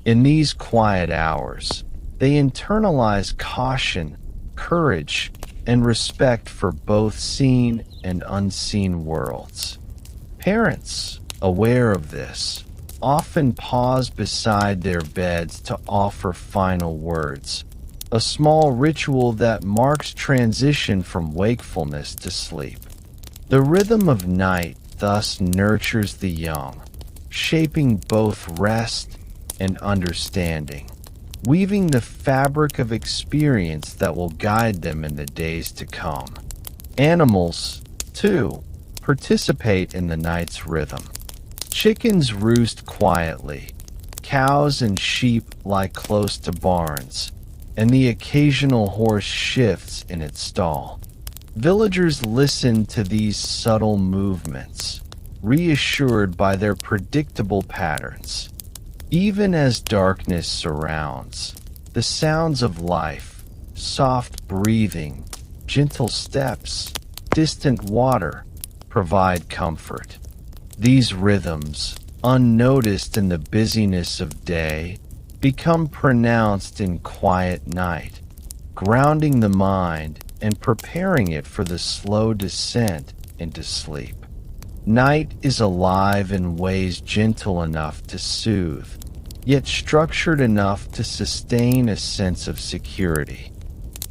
In these quiet hours, they internalize caution, courage, and respect for both seen and unseen worlds. Parents, aware of this, often pause beside their beds to offer final words, a small ritual that marks transition from wakefulness to sleep. The rhythm of night thus nurtures the young, shaping both rest and understanding, weaving the fabric of experience that will guide them in the days to come. Animals, too, participate in the night's rhythm. Chickens roost quietly, cows and sheep lie close to barns, and the occasional horse shifts in its stall. Villagers listen to these subtle movements, reassured by their predictable patterns. Even as darkness surrounds, the sounds of life, soft breathing, gentle steps, distant water, provide comfort. These rhythms, unnoticed in the busyness of day, become pronounced in quiet night, grounding the mind and preparing it for the slow descent into sleep. Night is alive in ways gentle enough to soothe, yet structured enough to sustain a sense of security.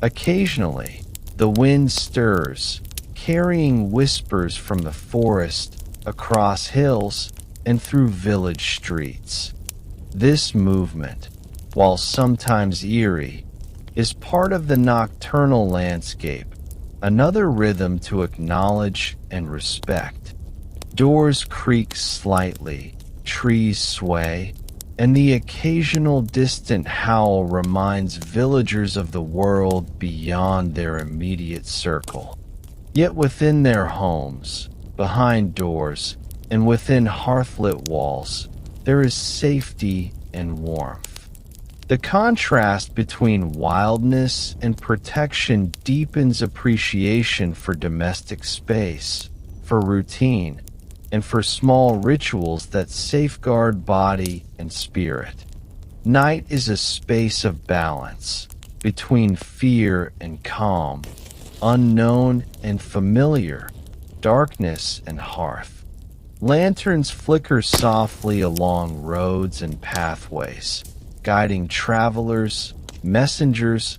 Occasionally, the wind stirs, carrying whispers from the forest across hills and through village streets. This movement, while sometimes eerie, is part of the nocturnal landscape, another rhythm to acknowledge and respect. Doors creak slightly, trees sway, and the occasional distant howl reminds villagers of the world beyond their immediate circle. Yet within their homes, behind doors, and within hearthlit walls, there is safety and warmth. The contrast between wildness and protection deepens appreciation for domestic space, for routine, and for small rituals that safeguard body and spirit. Night is a space of balance between fear and calm, unknown and familiar, darkness and hearth. Lanterns flicker softly along roads and pathways, guiding travelers, messengers,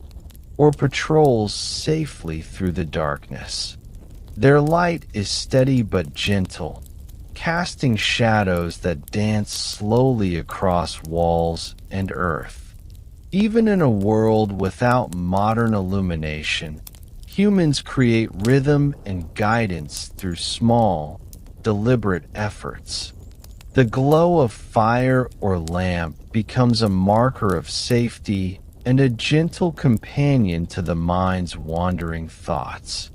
or patrols safely through the darkness. Their light is steady but gentle, casting shadows that dance slowly across walls and earth. Even in a world without modern illumination, humans create rhythm and guidance through small, deliberate efforts. The glow of fire or lamp becomes a marker of safety and a gentle companion to the mind's wandering thoughts.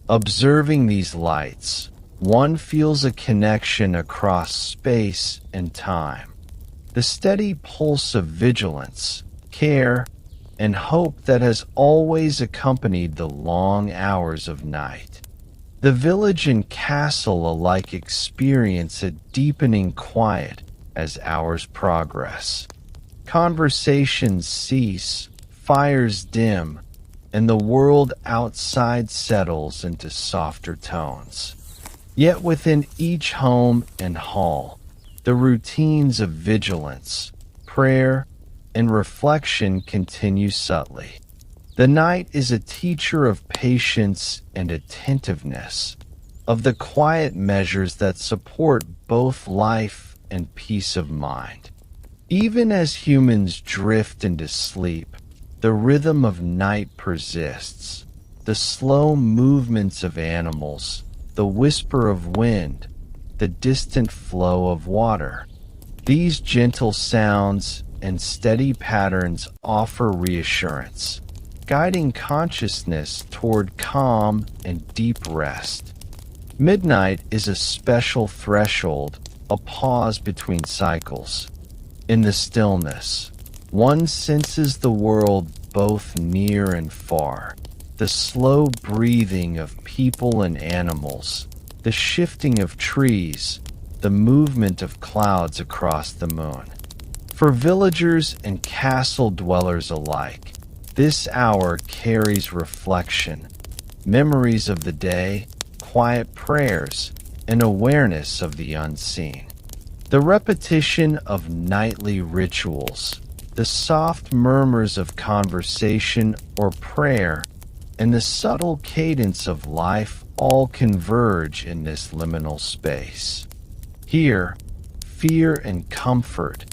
Observing these lights, one feels a connection across space and time. The steady pulse of vigilance, care, and hope that has always accompanied the long hours of night. The village and castle alike experience a deepening quiet as hours progress. Conversations cease, fires dim, and the world outside settles into softer tones. Yet within each home and hall, the routines of vigilance, prayer, and reflection continue subtly. The night is a teacher of patience and attentiveness, of the quiet measures that support both life and peace of mind. Even as humans drift into sleep, the rhythm of night persists. The slow movements of animals, the whisper of wind, the distant flow of water. These gentle sounds and steady patterns offer reassurance, guiding consciousness toward calm and deep rest. Midnight is a special threshold, a pause between cycles. In the stillness, one senses the world both near and far, the slow breathing of people and animals, the shifting of trees, the movement of clouds across the moon. For villagers and castle dwellers alike, this hour carries reflection, memories of the day, quiet prayers, and awareness of the unseen. The repetition of nightly rituals, the soft murmurs of conversation or prayer, and the subtle cadence of life all converge in this liminal space. Here, fear and comfort,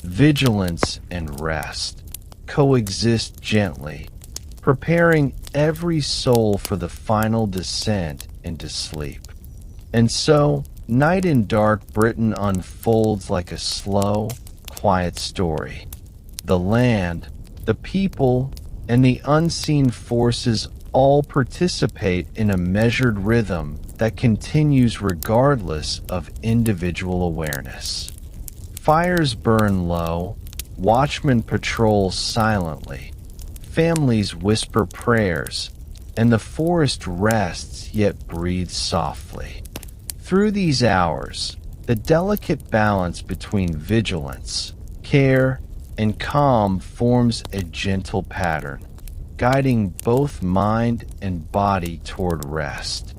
vigilance and rest coexist gently, preparing every soul for the final descent into sleep. And so, night in dark Britain unfolds like a slow, quiet story. The land, the people, and the unseen forces all participate in a measured rhythm that continues regardless of individual awareness. Fires burn low, watchmen patrol silently, families whisper prayers, and the forest rests yet breathes softly. Through these hours, The delicate balance between vigilance, care, and calm forms a gentle pattern, guiding both mind and body toward rest.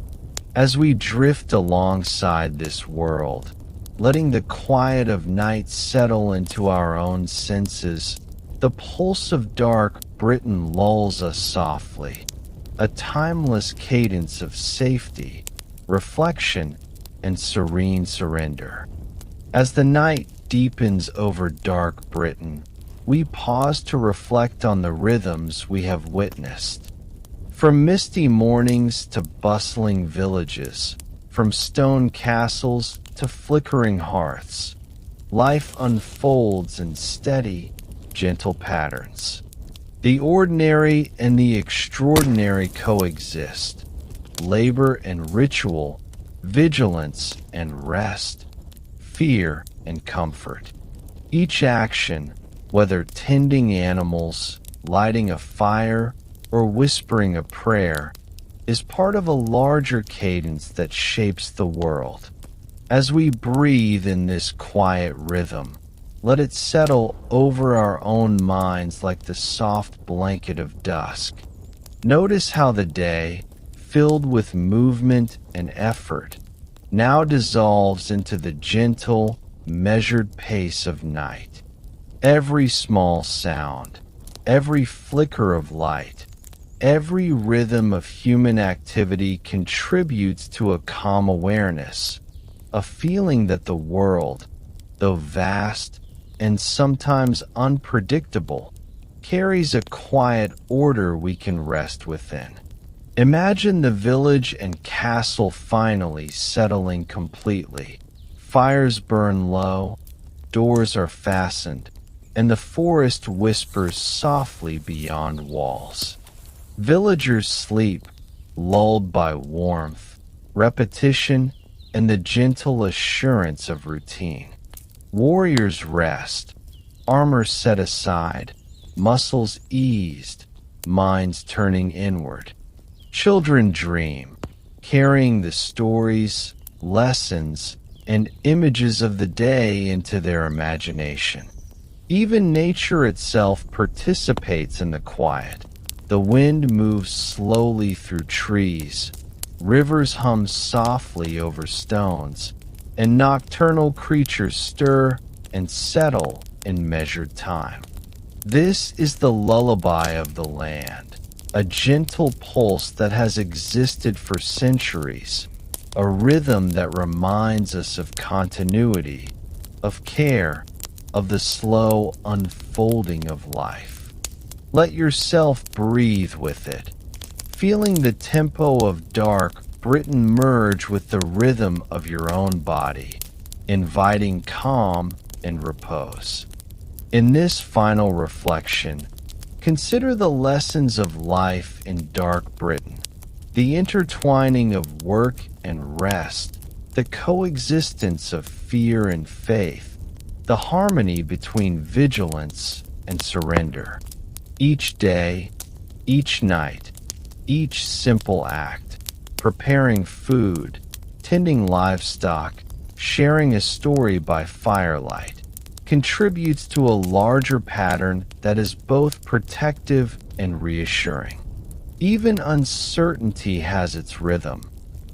As we drift alongside this world, letting the quiet of night settle into our own senses, the pulse of dark Britain lulls us softly, a timeless cadence of safety, reflection, and serene surrender. As the night deepens over dark Britain, we pause to reflect on the rhythms we have witnessed. From misty mornings to bustling villages, from stone castles to flickering hearths, life unfolds in steady, gentle patterns. The ordinary and the extraordinary coexist. Labor and ritual, vigilance and rest, fear and comfort. Each action, whether tending animals, lighting a fire, or whispering a prayer, is part of a larger cadence that shapes the world. As we breathe in this quiet rhythm, let it settle over our own minds like the soft blanket of dusk. Notice how the day, filled with movement and effort, now dissolves into the gentle, measured pace of night. Every small sound, every flicker of light, every rhythm of human activity contributes to a calm awareness, a feeling that the world, though vast and sometimes unpredictable, carries a quiet order we can rest within. Imagine the village and castle finally settling completely. Fires burn low, doors are fastened, and the forest whispers softly beyond walls. Villagers sleep, lulled by warmth, repetition, and the gentle assurance of routine. Warriors rest, armor set aside, muscles eased, minds turning inward. Children dream, carrying the stories, lessons, and images of the day into their imagination. Even nature itself participates in the quiet. The wind moves slowly through trees, rivers hum softly over stones, and nocturnal creatures stir and settle in measured time. This is the lullaby of the land, a gentle pulse that has existed for centuries, a rhythm that reminds us of continuity, of care, of the slow unfolding of life. Let yourself breathe with it, feeling the tempo of dark Britain merge with the rhythm of your own body, inviting calm and repose. In this final reflection, consider the lessons of life in dark Britain, the intertwining of work and rest, the coexistence of fear and faith, the harmony between vigilance and surrender. Each day, each night, each simple act, preparing food, tending livestock, sharing a story by firelight, contributes to a larger pattern that is both protective and reassuring. Even uncertainty has its rhythm,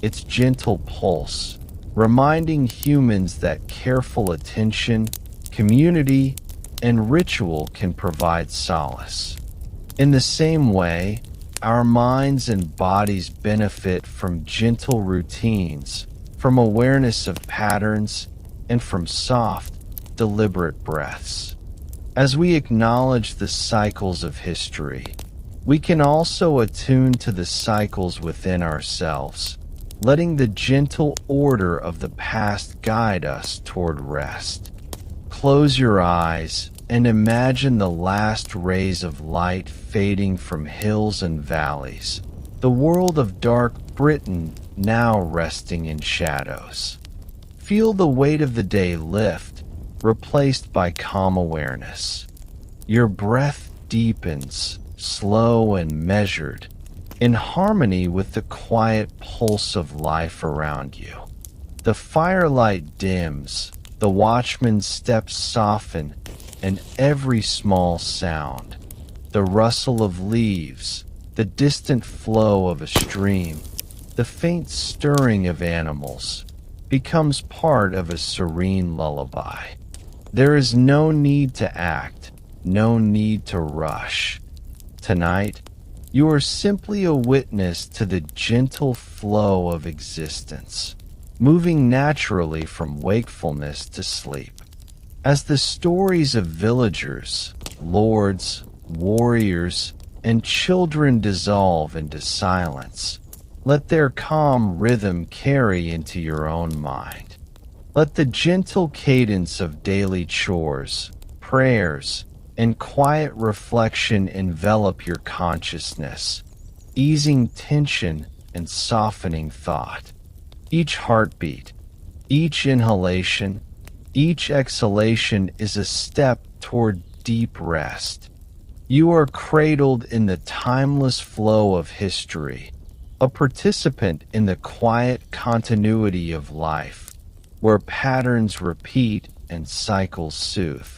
its gentle pulse, reminding humans that careful attention, community, and ritual can provide solace. In the same way, our minds and bodies benefit from gentle routines, from awareness of patterns, and from soft, deliberate breaths. As we acknowledge the cycles of history, we can also attune to the cycles within ourselves, letting the gentle order of the past guide us toward rest. Close your eyes and imagine the last rays of light fading from hills and valleys, the world of dark Britain now resting in shadows. Feel the weight of the day lift, replaced by calm awareness. Your breath deepens, slow and measured, in harmony with the quiet pulse of life around you. The firelight dims, the watchman's steps soften, and every small sound, the rustle of leaves, the distant flow of a stream, the faint stirring of animals, becomes part of a serene lullaby. There is no need to act, no need to rush. Tonight, you are simply a witness to the gentle flow of existence, moving naturally from wakefulness to sleep. As the stories of villagers, lords, warriors, and children dissolve into silence, let their calm rhythm carry into your own mind. Let the gentle cadence of daily chores, prayers, and quiet reflection envelop your consciousness, easing tension and softening thought. Each heartbeat, each inhalation, each exhalation is a step toward deep rest. You are cradled in the timeless flow of history, a participant in the quiet continuity of life, where patterns repeat and cycles soothe.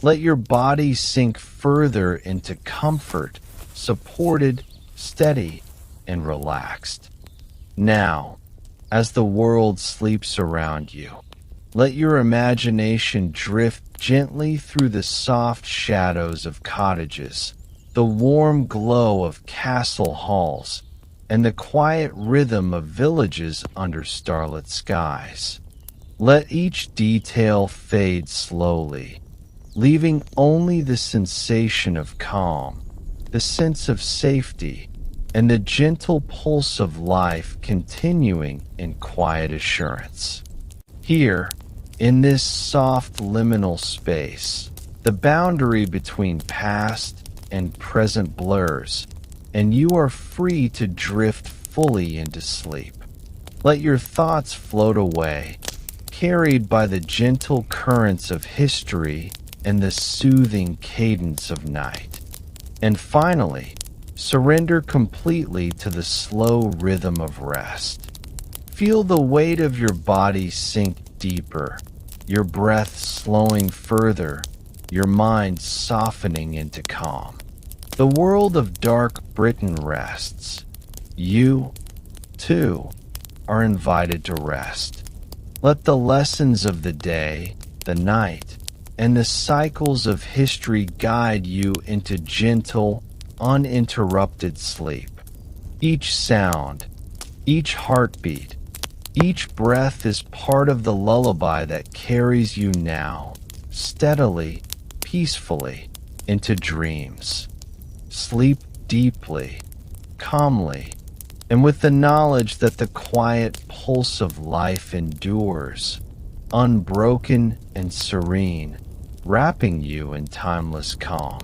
Let your body sink further into comfort, supported, steady, and relaxed. Now, as the world sleeps around you, let your imagination drift gently through the soft shadows of cottages, the warm glow of castle halls, and the quiet rhythm of villages under starlit skies. Let each detail fade slowly, leaving only the sensation of calm, the sense of safety, and the gentle pulse of life continuing in quiet assurance. Here, in this soft liminal space, the boundary between past and present blurs, and you are free to drift fully into sleep. Let your thoughts float away, carried by the gentle currents of history and the soothing cadence of night. And finally, surrender completely to the slow rhythm of rest. Feel the weight of your body sink deeper, your breath slowing further, your mind softening into calm. The world of dark Britain rests. You, too, are invited to rest. Let the lessons of the day, the night, and the cycles of history guide you into gentle, uninterrupted sleep. Each sound, each heartbeat, each breath is part of the lullaby that carries you now, steadily, peacefully, into dreams. Sleep deeply, calmly, and with the knowledge that the quiet pulse of life endures, unbroken and serene, wrapping you in timeless calm.